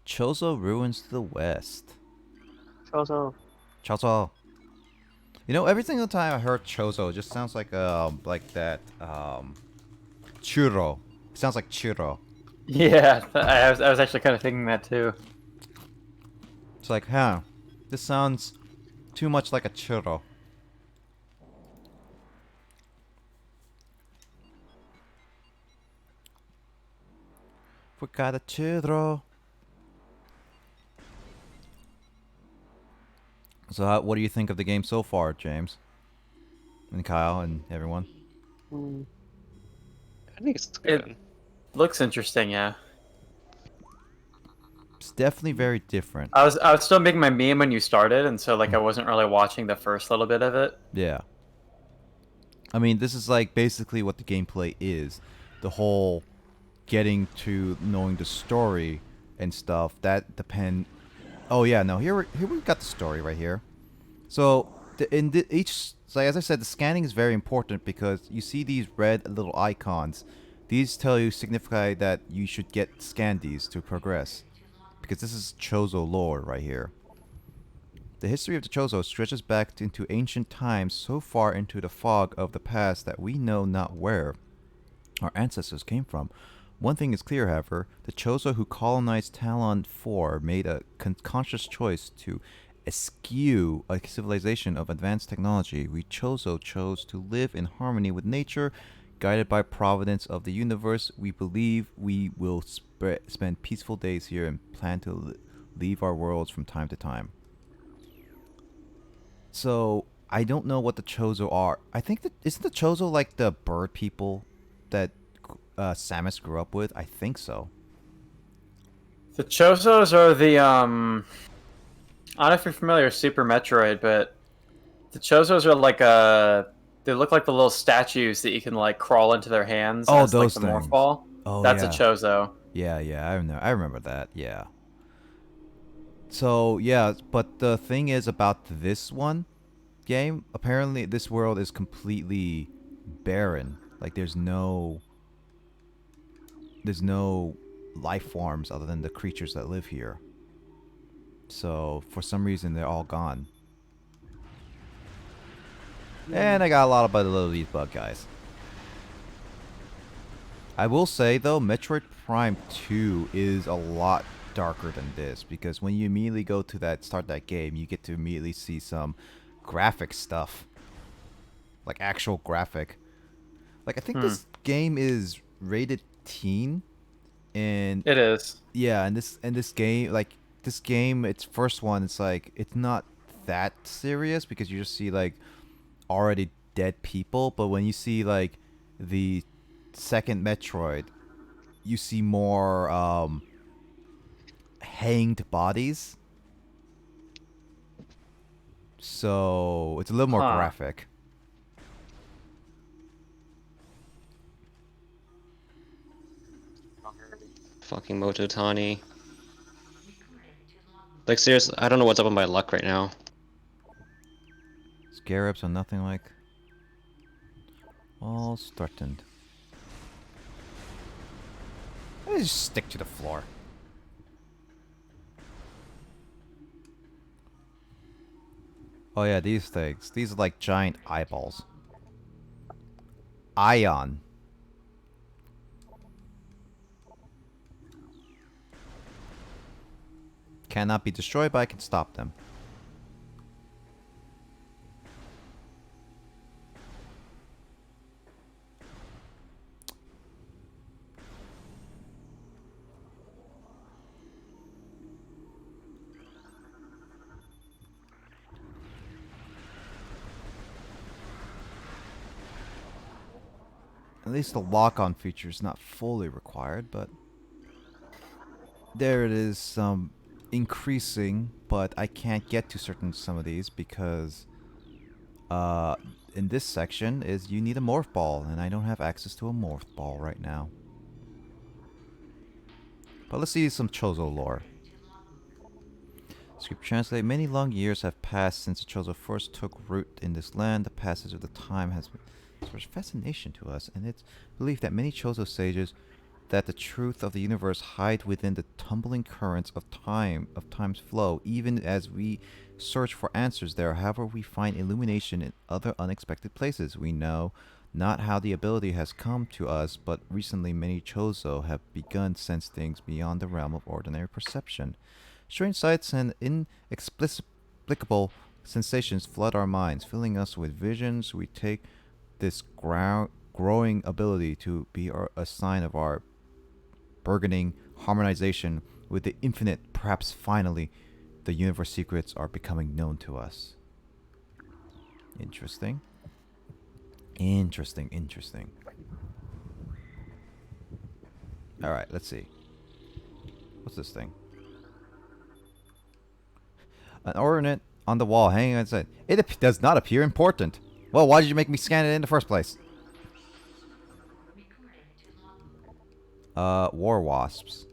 Chozo ruins to the west. Chozo. Chozo. You know, every single time I heard Chozo, it just sounds like that churro. It sounds like churro. Yeah, I was actually kind of thinking that too. It's like, huh, this sounds too much like a churro. We got a churro. So, what do you think of the game so far, James? And Kyle and everyone? I think it's It- good. Looks interesting, yeah. It's definitely very different. I was still making my meme when you started, and so like I wasn't really watching the first little bit of it. Yeah. I mean, this is like basically what the gameplay is. The whole getting to knowing the story and stuff, that depend... Oh yeah, no, here we've got the story right here. So, so as I said, the scanning is very important because you see these red little icons. These tell you signify that you should scan these to progress. Because this is Chozo lore right here. The history of the Chozo stretches back into ancient times, so far into the fog of the past that we know not where our ancestors came from. One thing is clear, however, the Chozo who colonized Talon 4 made a conscious choice to eschew a civilization of advanced technology. We Chozo chose to live in harmony with nature, guided by providence of the universe. We believe we will spend peaceful days here and plan to leave our worlds from time to time. So, I don't know what the Chozo are. I think that... Isn't the Chozo like the bird people that Samus grew up with? I think so. The Chozos are the I don't know if you're familiar with Super Metroid, but the Chozos are like they look like the little statues that you can like crawl into their hands Oh, as those like the things. morph ball. Oh, That's yeah. a Chozo. Yeah, I remember that, yeah. So, yeah, but the thing is about this one game, apparently this world is completely barren. Like, there's no life forms other than the creatures that live here. So, for some reason, they're all gone. And I got a lot of these bug guys. I will say, though, Metroid Prime 2 is a lot darker than this, because when you immediately go to start that game, you get to immediately see some graphic stuff. Like, actual graphic. Like, I think this game is rated teen, and... It is. Yeah, and this game, like, its first one, it's like, it's not that serious, because you just see, like, already dead people, but when you see, like, the second Metroid, you see more hanged bodies. So it's a little more graphic. Fucking Mototani. Like, seriously, I don't know what's up with my luck right now. scarabs or nothing like. All threatened. Let's just stick to the floor. Oh yeah, these things. These are like giant eyeballs. Ion. Cannot be destroyed, but I can stop them. At least the lock-on feature is not fully required, but there it is, increasing, but I can't get to some of these because in this section is you need a morph ball, and I don't have access to a morph ball right now. But let's see some Chozo lore. Script translate. Many long years have passed since Chozo first took root in this land. The passage of the time has been a source of fascination to us, and it's believed that many Chozo sages that the truth of the universe hide within the tumbling currents of time's flow. Even as we search for answers there, however, we find illumination in other unexpected places. We know not how the ability has come to us, but recently many Chozo have begun to sense things beyond the realm of ordinary perception. Strange sights and inexplicable sensations flood our minds, filling us with visions. We take this growing ability to be a sign of our burgeoning harmonization with the infinite. Perhaps finally the universe secrets are becoming known to us. Interesting. Interesting. Alright, let's see. What's this thing? An ornament on the wall hanging outside. It does not appear important. Well, why did you make me scan it in the first place? War wasps.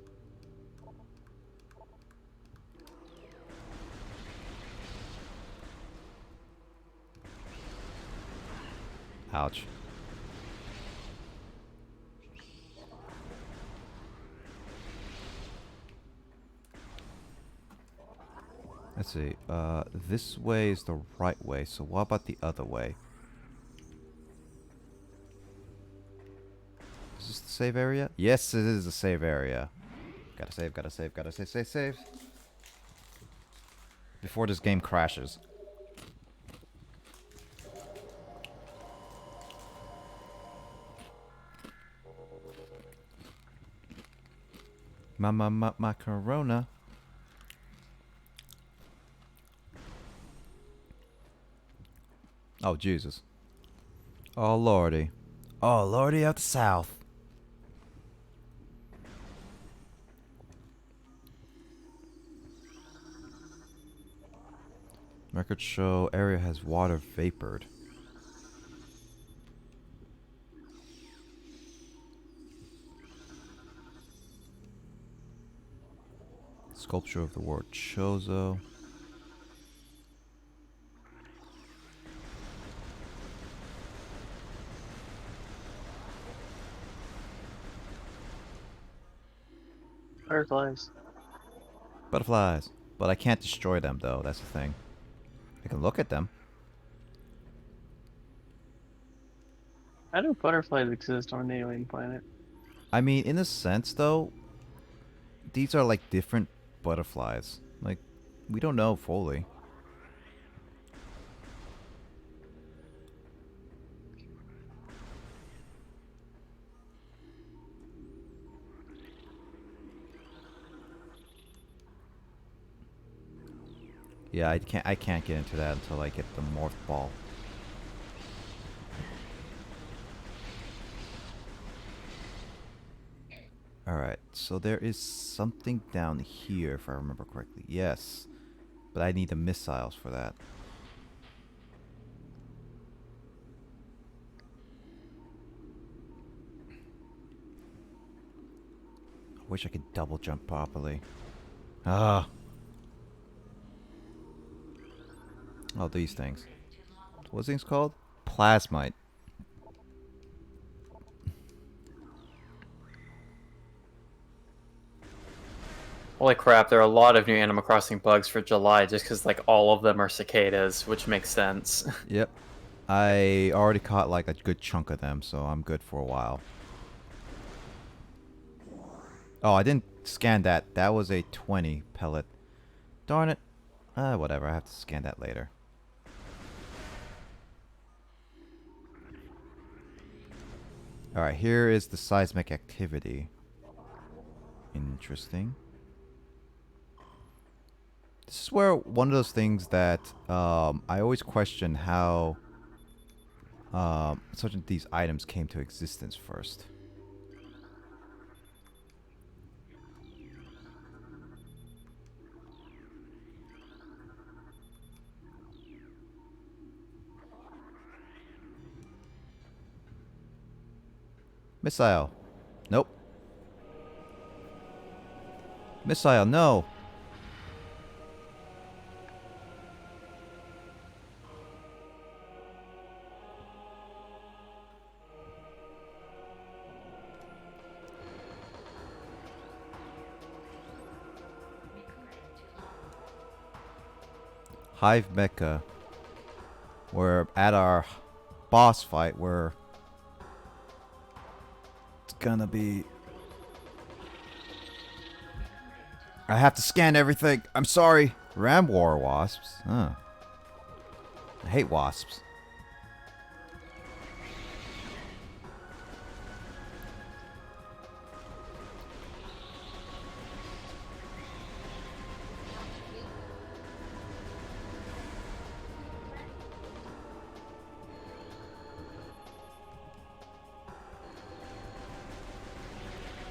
Ouch. Let's see. This way is the right way, so what about the other way? Is this the save area? Yes, it is the save area. Gotta save. Before this game crashes. Corona. Oh, Jesus. Oh, lordy. Oh, lordy out the south. Records show area has water vapored. Sculpture of the word Chozo. Butterflies. Butterflies. But I can't destroy them, though. That's the thing. I can look at them. How do butterflies exist on an alien planet? I mean, in a sense, though, these are like different butterflies. Like, we don't know fully. Yeah, I can't get into that until I get the morph ball. Alright, so there is something down here, if I remember correctly. Yes, but I need the missiles for that. I wish I could double jump properly. Ah. Oh, these things. What's things called? Plasmite. Holy crap, there are a lot of new Animal Crossing bugs for July just because, like, all of them are cicadas, which makes sense. Yep. I already caught like a good chunk of them, so I'm good for a while. Oh, I didn't scan that. That was a 20 pellet. Darn it. Whatever. I have to scan that later. Alright, here is the seismic activity. Interesting. This is where one of those things that I always question how such of these items came to existence first. Missile. Nope. Missile, no. Hive Mecha. We're at our boss fight where it's gonna be... I have to scan everything. I'm sorry. Ram War wasps. Huh. I hate wasps.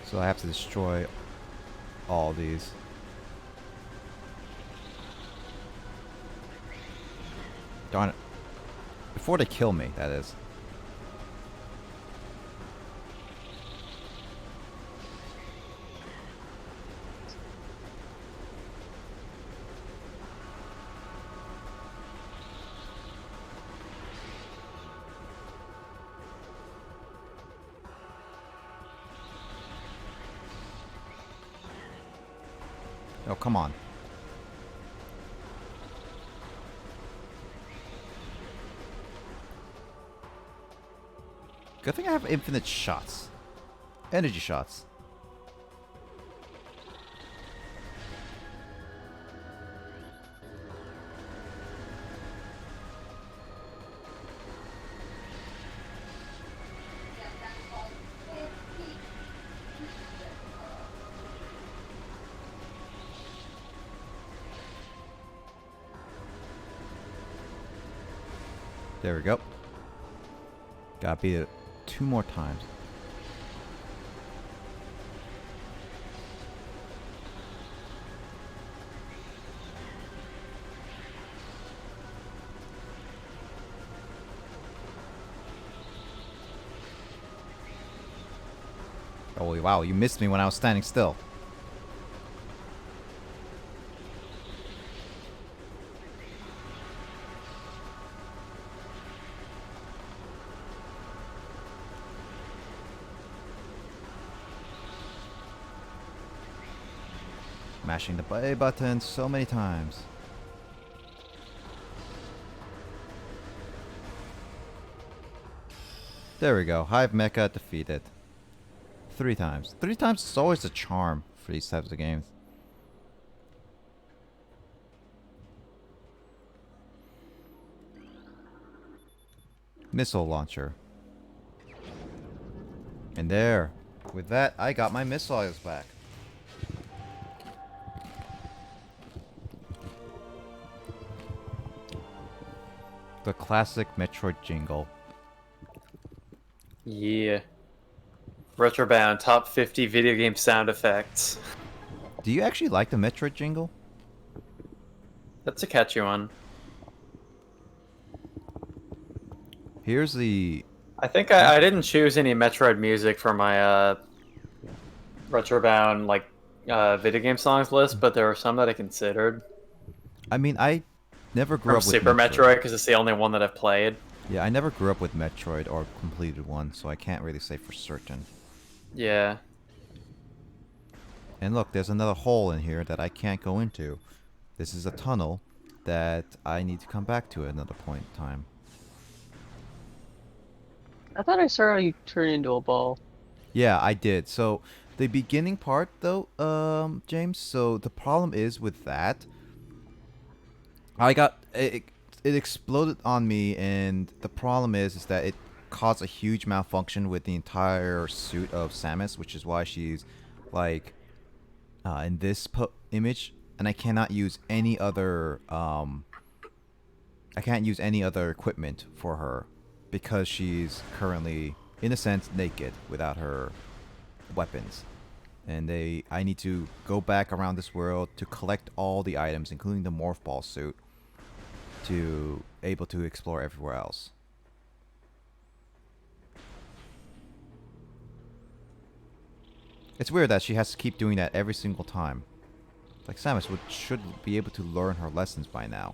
So I have to destroy all these. Darn it. Before they kill me, that is. Oh, come on. Good thing I have infinite shots. Energy shots. There we go. Gotta beat it 2 more times. Oh wow, you missed me when I was standing still. Mashing the A button so many times. There we go. Hive Mecha defeated. 3 times. 3 times is always a charm for these types of games. Missile launcher. And there. With that, I got my missiles back. The classic Metroid jingle. Yeah. Retrobound, top 50 video game sound effects. Do you actually like the Metroid jingle? That's a catchy one. Here's the... I think I didn't choose any Metroid music for my Retrobound, like, video game songs list, but there were some that I considered. I mean, I never grew From up with Super Metroid, because it's the only one that I've played. Yeah, I never grew up with Metroid or completed one, so I can't really say for certain. Yeah. And look, there's another hole in here that I can't go into. This is a tunnel that I need to come back to at another point in time. I thought I saw you turn into a ball. Yeah, I did. So the beginning part, though, James. So the problem is with that, I got it exploded on me, and the problem is that it caused a huge malfunction with the entire suit of Samus, which is why she's like in this image, and I cannot use any other I can't use any other equipment for her because she's currently, in a sense, naked without her weapons. And I need to go back around this world to collect all the items, including the morph ball suit, to able to explore everywhere else. It's weird that she has to keep doing that every single time. Like Samus should be able to learn her lessons by now.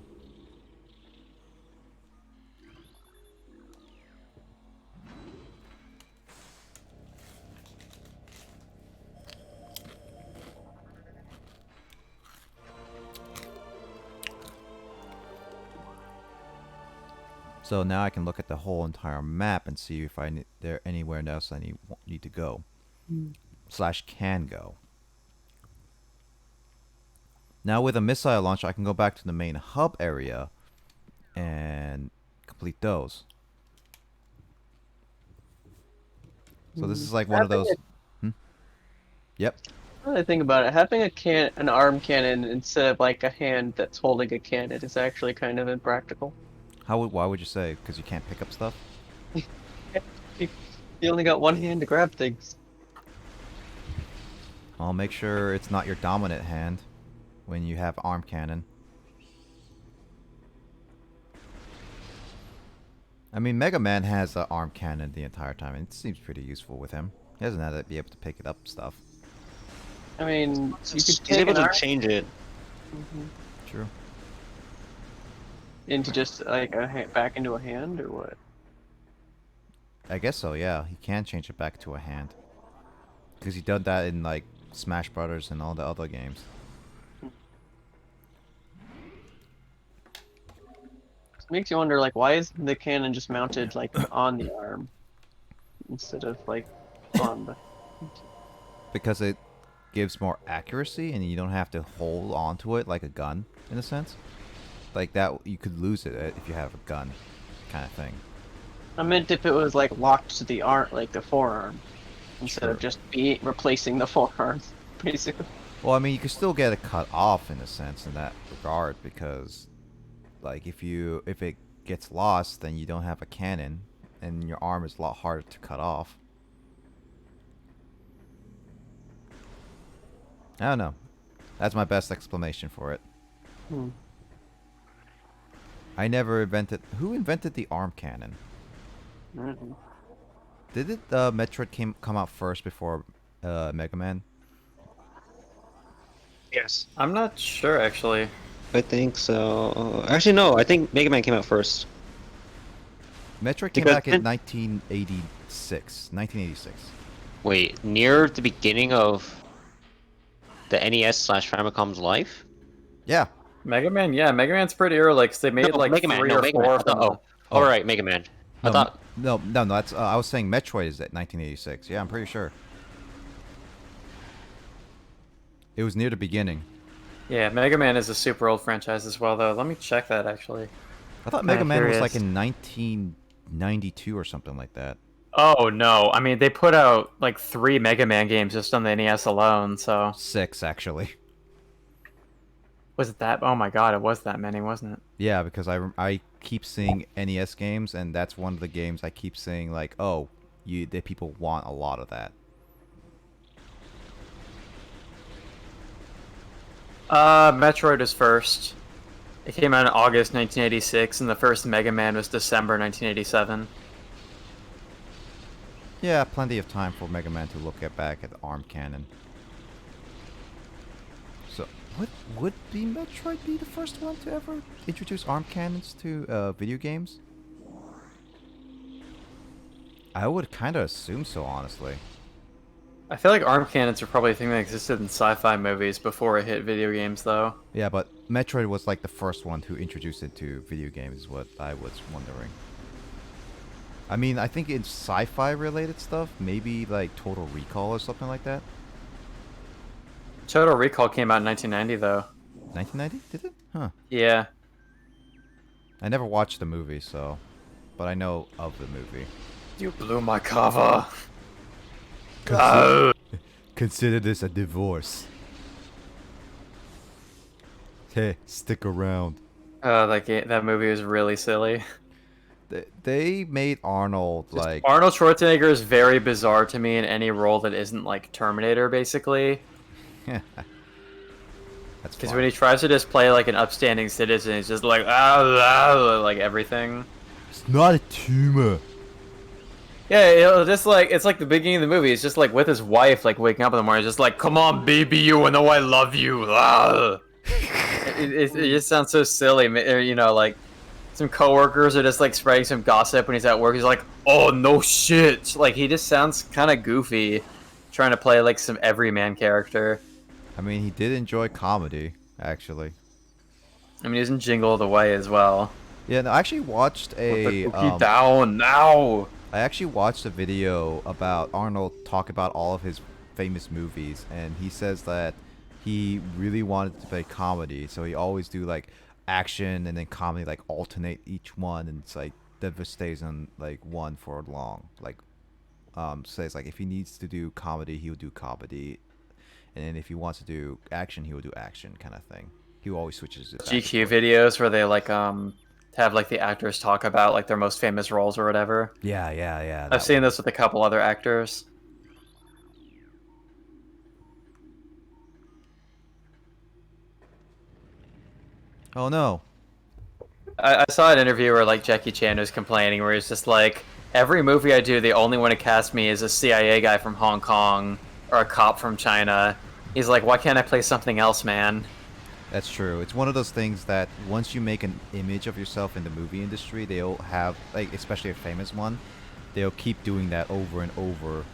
So now I can look at the whole entire map and see if there anywhere else I need to go. Slash can go. Now with a missile launch, I can go back to the main hub area and complete those. So this is like one of those. Yep. Now that I think about it, having an arm cannon instead of like a hand that's holding a cannon is actually kind of impractical. Why would you say? Because you can't pick up stuff? You only got one hand to grab things. I'll make sure it's not your dominant hand when you have arm cannon. I mean, Mega Man has an arm cannon the entire time, and it seems pretty useful with him. He doesn't have to be able to pick it up stuff. I mean, you could He's take able an to arm change it. True. into just like back into a hand, or what? I guess so, yeah. He can change it back to a hand. Because he did that in, like, Smash Brothers and all the other games. It makes you wonder, like, why is the cannon just mounted like on the arm instead of like on the? Because it gives more accuracy and you don't have to hold on to it like a gun, in a sense. Like that, you could lose it if you have a gun, kind of thing. I meant if it was like locked to the arm, like the forearm, instead of Sure. just replacing the forearm, basically. Well, I mean, you can still get it cut off in a sense in that regard because, like, if it gets lost, then you don't have a cannon, and your arm is a lot harder to cut off. I don't know. That's my best explanation for it. I never invented. Who invented the arm cannon? Mm-hmm. Did it Metroid come out first before Mega Man? Yes. I'm not sure, actually. I think so. Actually, no. I think Mega Man came out first. Metroid came Because back in it- 1986. 1986. Wait, near the beginning of the NES/Famicom's life? Yeah. Mega Man, yeah, Mega Man's pretty early, because they made No, like Mega Man, 3 no, or Mega Man. 4 I of thought, them. all right, Mega Man. I No, thought. no. That's I was saying Metroid is at 1986. Yeah, I'm pretty sure. It was near the beginning. Yeah, Mega Man is a super old franchise as well, though. Let me check that, actually. I thought Kinda Mega Man was like curious. in 1992 or something like that. Oh, no. I mean, they put out like 3 Mega Man games just on the NES alone, so... 6 actually. Was it that? Oh my god, it was that many, wasn't it? Yeah, because I keep seeing NES games, and that's one of the games I keep saying like, oh, the people want a lot of that. Metroid is first. It came out in August 1986, and the first Mega Man was December 1987. Yeah, plenty of time for Mega Man to look back at the arm cannon. So, would be Metroid be the first one to ever introduce arm cannons to video games? I would kind of assume so, honestly. I feel like arm cannons are probably a thing that existed in sci-fi movies before it hit video games, though. Yeah, but Metroid was like the first one who introduced it to video games, is what I was wondering. I mean, I think in sci-fi related stuff, maybe like Total Recall or something like that. Total Recall came out in 1990, though. 1990? Did it? Huh. Yeah. I never watched the movie, so... But I know of the movie. You blew my cover. Consider this a divorce. Hey, stick around. Oh, that movie was really silly. They made Arnold, Just like... Arnold Schwarzenegger is very bizarre to me in any role that isn't, like, Terminator, basically. That's Because fine. when he tries to just play, like, an upstanding citizen, he's just like, like, everything. It's not a tumor. Yeah, just like it's like the beginning of the movie. It's just like with his wife, like waking up in the morning, just like, "Come on, baby, you know I love you." It just sounds so silly. Or, you know, like some coworkers are just like spreading some gossip when he's at work. He's like, "Oh no shit!" Like he just sounds kind of goofy, trying to play like some everyman character. I mean, he did enjoy comedy, actually. I mean, he's in Jingle All the Way as well. Yeah, no, I actually watched a... Put the cookie down now. I actually watched a video about Arnold talk about all of his famous movies, and he says that he really wanted to play comedy, so he always do like action and then comedy, like alternate each one, and it's like never stays on like one for long. Like, says like if he needs to do comedy, he'll do comedy, and then if he wants to do action, he will do action, kind of thing. He always switches it. GQ videos where they like have like the actors talk about like their most famous roles or whatever. Yeah. I've seen this with a couple other actors. Oh no. I saw an interview where like Jackie Chan was complaining where he's just like, every movie I do, they only want to cast me as a CIA guy from Hong Kong or a cop from China. He's like, why can't I play something else, man? That's true. It's one of those things that once you make an image of yourself in the movie industry, they'll have, like, especially a famous one, they'll keep doing that over and over.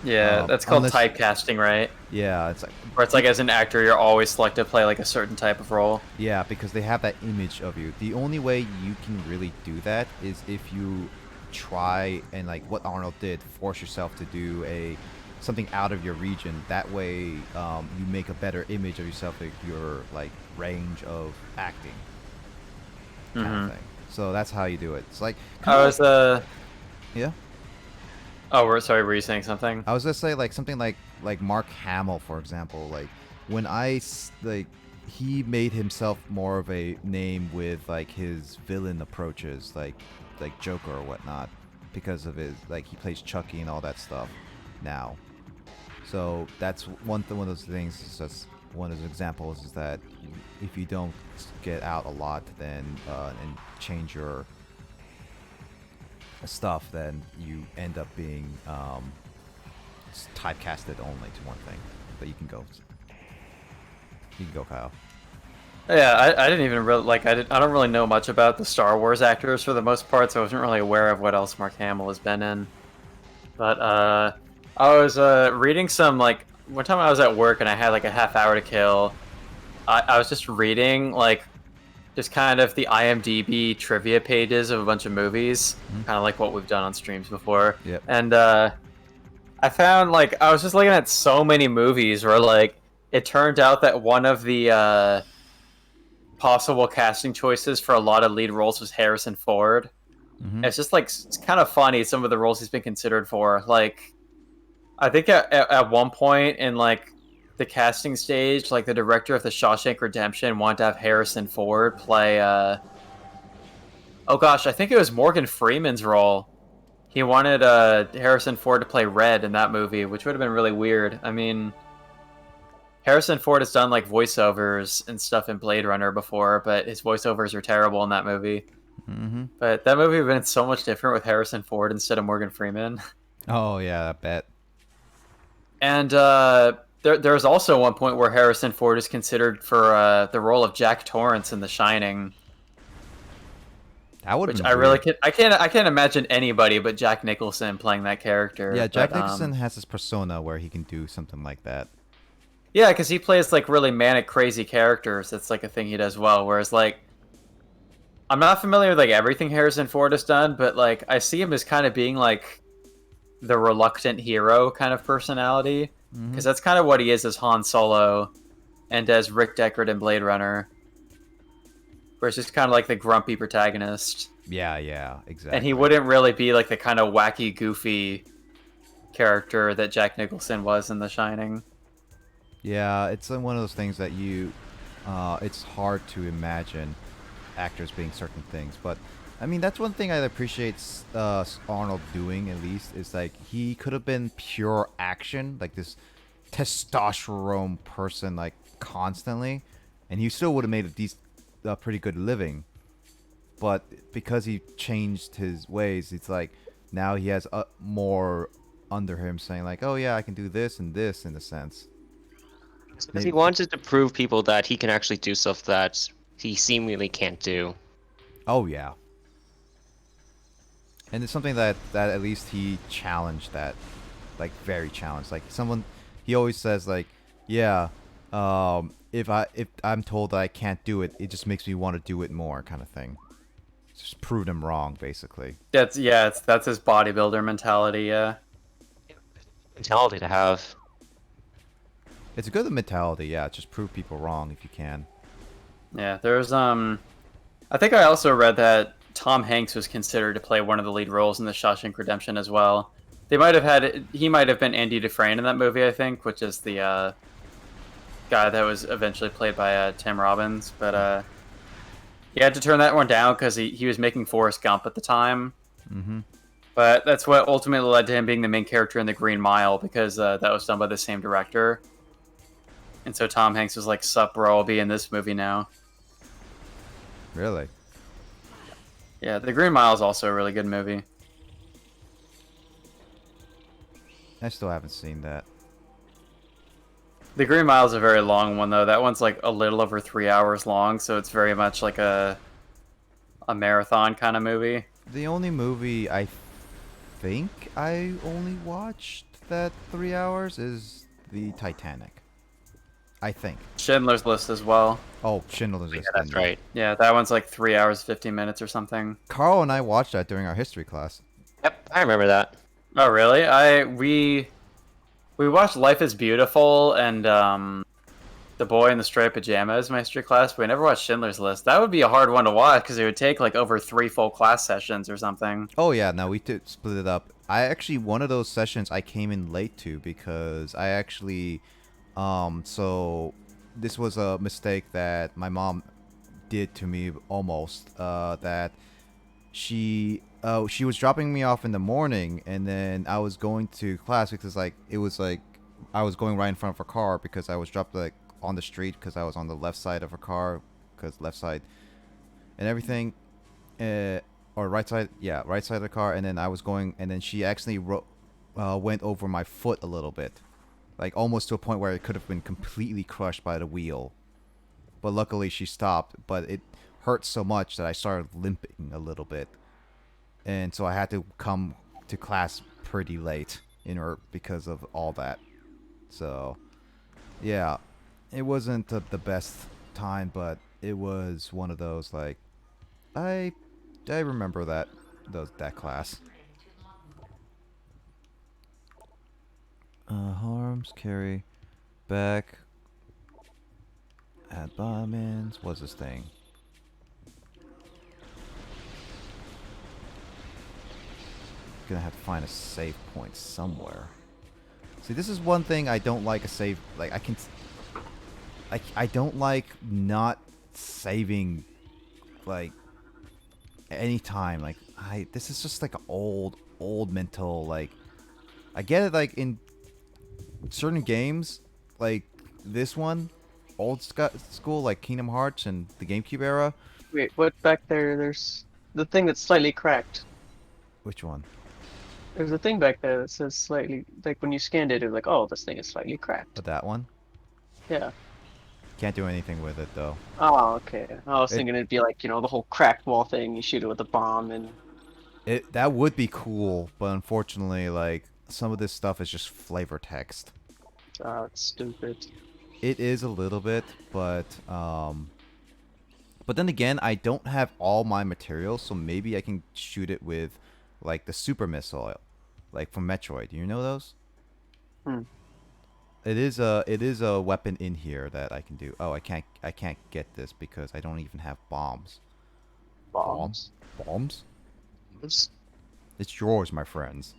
Yeah, that's called unless- typecasting, right? Yeah, it's like, Where it's like as an actor, you're always selected to play like a certain type of role. yeah, because they have that image of you. The only way you can really do that is if you try and, like what Arnold did, force yourself to do something out of your region. That way, you make a better image of yourself, like your like range of acting, kind of thing. So that's how you do it. It's like I was yeah. Oh, sorry. Were you saying something? I was gonna say like something like Mark Hamill, for example. Like when he made himself more of a name with like his villain approaches, like Joker or whatnot, because of his like he plays Chucky and all that stuff now. So that's one of those things. Is just one of those examples is that if you don't get out a lot, then and change your stuff, then you end up being typecasted only to one thing. But you can go. You can go, Kyle. Yeah, I didn't even really like. I don't really know much about the Star Wars actors for the most part, so I wasn't really aware of what else Mark Hamill has been in. But I was reading some like one time I was at work and I had like a half hour to kill. I was just reading like just kind of the IMDb trivia pages of a bunch of movies, kind of like what we've done on streams before. Yep. And I found like I was just looking at so many movies where like it turned out that one of the possible casting choices for a lot of lead roles was Harrison Ford. It's just like it's kind of funny some of the roles he's been considered for. Like I think at one point in like the casting stage, like the director of The Shawshank Redemption wanted to have Harrison Ford play oh gosh, I think it was Morgan Freeman's role. He wanted Harrison Ford to play Red in that movie, which would have been really weird. I mean, Harrison Ford has done like voiceovers and stuff in Blade Runner before, but his voiceovers are terrible in that movie. But that movie would have been so much different with Harrison Ford instead of Morgan Freeman. Oh yeah, I bet. And there's also one point where Harrison Ford is considered for the role of Jack Torrance in The Shining, That would have which been I really weird. can't imagine anybody but Jack Nicholson playing that character. Yeah, Jack but, Nicholson has this persona where he can do something like that. Yeah, because he plays like really manic, crazy characters. That's like a thing he does well. Whereas like, I'm not familiar with like everything Harrison Ford has done, but like I see him as kind of being like the reluctant hero kind of personality, because that's kind of what he is as Han Solo, and as Rick Deckard in Blade Runner, where it's just kind of like the grumpy protagonist. Yeah, exactly. And he wouldn't really be like the kind of wacky, goofy character that Jack Nicholson was in The Shining. Yeah, it's one of those things that it's hard to imagine actors being certain things. But, I mean, that's one thing I appreciate Arnold doing, at least, is like, he could have been pure action, like this testosterone person, like, constantly, and he still would have made a pretty good living. But because he changed his ways, it's like, now he has more under him saying, like, oh yeah, I can do this and this, in a sense. Because he wanted to prove people that he can actually do stuff that he seemingly can't do. Oh yeah. And it's something that at least he challenged that, like very challenged. Like he always says like, yeah, if I'm told that I can't do it, it just makes me want to do it more, kind of thing. Just prove them wrong, basically. That's his bodybuilder mentality. Yeah. Mentality to have. It's a good mentality, yeah. Just prove people wrong if you can. Yeah, there's I think I also read that Tom Hanks was considered to play one of the lead roles in The Shawshank Redemption as well. He might have been Andy Dufresne in that movie, I think, which is the guy that was eventually played by Tim Robbins. But he had to turn that one down because he was making Forrest Gump at the time. Mm-hmm. But that's what ultimately led to him being the main character in The Green Mile, because that was done by the same director. And so Tom Hanks was like, sup bro, I'll be in this movie now. Really? Yeah, The Green Mile is also a really good movie. I still haven't seen that. The Green Mile is a very long one, though. That one's like a little over 3 hours long, so it's very much like a marathon kind of movie. The only movie I think I only watched that 3 hours is the Titanic. I think. Schindler's List as well. Oh, Schindler's List. Yeah, that's right. Yeah, that one's like 3 hours, 15 minutes or something. Carl and I watched that during our history class. Yep, I remember that. Oh, really? We watched Life is Beautiful and The Boy in the Striped Pajamas, my history class, but we never watched Schindler's List. That would be a hard one to watch because it would take like over 3 full class sessions or something. Oh yeah, no, we did split it up. One of those sessions I came in late to because I actually, so this was a mistake that my mom did to me almost, that she was dropping me off in the morning, and then I was going to class because I was going right in front of her car because I was dropped like on the street because I was on the left side of her car, because left side and everything, or right side, yeah, right side of the car, and then I was going, and then she actually went over my foot a little bit, like almost to a point where it could have been completely crushed by the wheel, but luckily she stopped. But it hurt so much that I started limping a little bit, and so I had to come to class pretty late because of all that. So yeah, it wasn't the best time, but it was one of those, like, I remember that class. Harms, carry, back, add bombings. What's this thing? Gonna have to find a save point somewhere. See, this is one thing I don't like, a save. Like, I don't like not saving, like, anytime. Like, this is just like an old mental, like, I get it, like, in certain games, like this one, old school, like Kingdom Hearts and the GameCube era. Wait, what back there? There's the thing that's slightly cracked. Which one? There's a thing back there that says slightly, like when you scanned it, it was like, oh, this thing is slightly cracked. But that one? Yeah. Can't do anything with it, though. Oh, okay. I was It- thinking it'd be like, the whole cracked wall thing. You shoot it with a bomb and. That would be cool, but unfortunately, like, some of this stuff is just flavor text. Oh, it's stupid. It is a little bit, but then again, I don't have all my materials, so maybe I can shoot it with, like, the super missile, like from Metroid. Do you know those? Hmm. It is a weapon in here that I can do. Oh, I can't get this because I don't even have bombs. Bombs. Bombs? Oops. It's yours, my friends.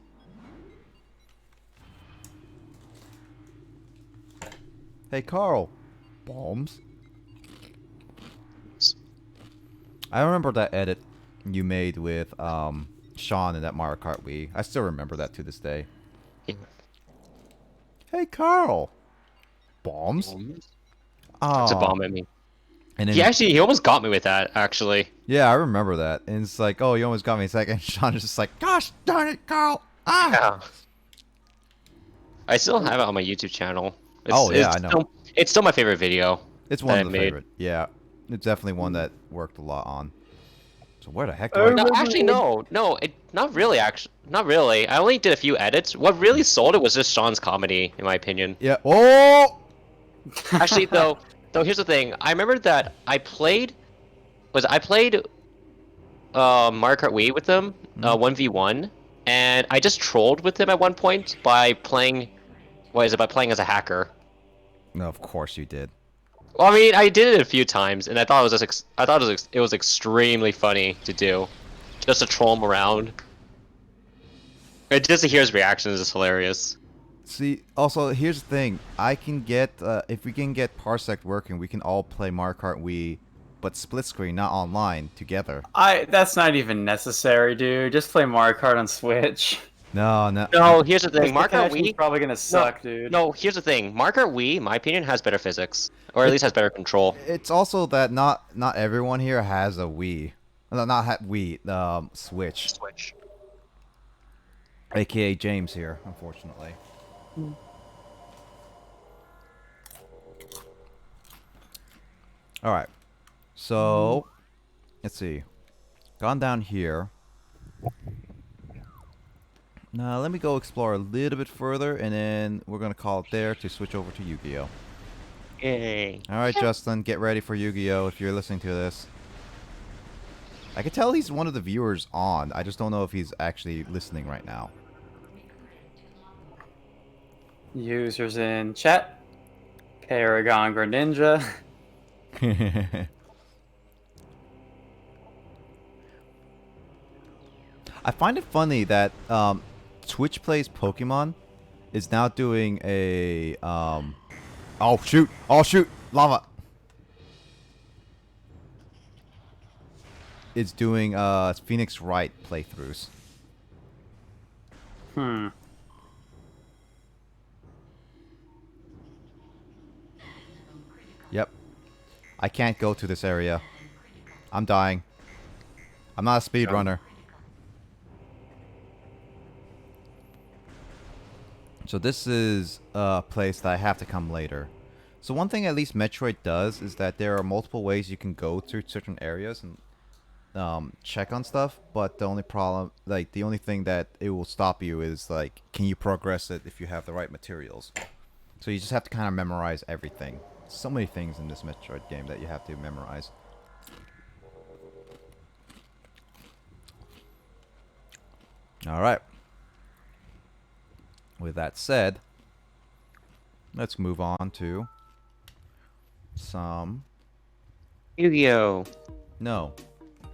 Hey, Carl. Bombs? I remember that edit you made with Sean in that Mario Kart Wii. I still remember that to this day. Yeah. Hey, Carl. Bombs? It's Oh. a bomb at me. And then, He almost got me with that, actually. yeah, I remember that. And it's like, oh, you almost got me a second. Sean is just like, gosh darn it, Carl. Ah. Yeah. I still have it on my YouTube channel. I know. It's still my favorite video. It's one that of I the made. favorite. Yeah, it's definitely one that worked a lot on. So where the heck do Oh, I? No, actually, no, not really. Actually, not really. I only did a few edits. What really sold it was just Sean's comedy, in my opinion. Yeah. Oh. Actually, though, here's the thing. I remember that I played Mario Kart Wii with them, 1v1, and I just trolled with him at one point by playing. By playing as a hacker. No, of course you did. Well, I mean, I did it a few times, and I thought it was extremely funny to do, just to troll him around. And just to hear his reactions is hilarious. See, also here's the thing. I can get if we can get Parsec working, we can all play Mario Kart Wii, but split screen, not online, together. That's not even necessary, dude. Just play Mario Kart on Switch. No, no. No, here's the thing. The Mario Kart connection's Wii. probably gonna suck, dude. No, here's the thing. Mario Kart Wii, in my opinion, has better physics, or at least has better control. It's also that not everyone here has a Wii. No, not Wii. Switch. Switch. AKA James here, unfortunately. All right. So, let's see. Gone down here. Now, let me go explore a little bit further, and then we're going to call it there to switch over to Yu-Gi-Oh! Yay. All right, Justin, get ready for Yu-Gi-Oh! If you're listening to this. I can tell he's one of the viewers on. I just don't know if he's actually listening right now. Users in chat. Paragon Greninja. I find it funny that Twitch Plays Pokemon is now doing a oh shoot, lava. It's doing Phoenix Wright playthroughs. Hmm. Yep. I can't go to this area. I'm dying. I'm not a speedrunner. So this is a place that I have to come later. So one thing at least Metroid does is that there are multiple ways you can go to certain areas and check on stuff, but the only problem, like the only thing that it will stop you is like, can you progress it if you have the right materials? So you just have to kind of memorize everything. So many things in this Metroid game that you have to memorize. Alright. With that said, let's move on to some... Yu-Gi-Oh! No.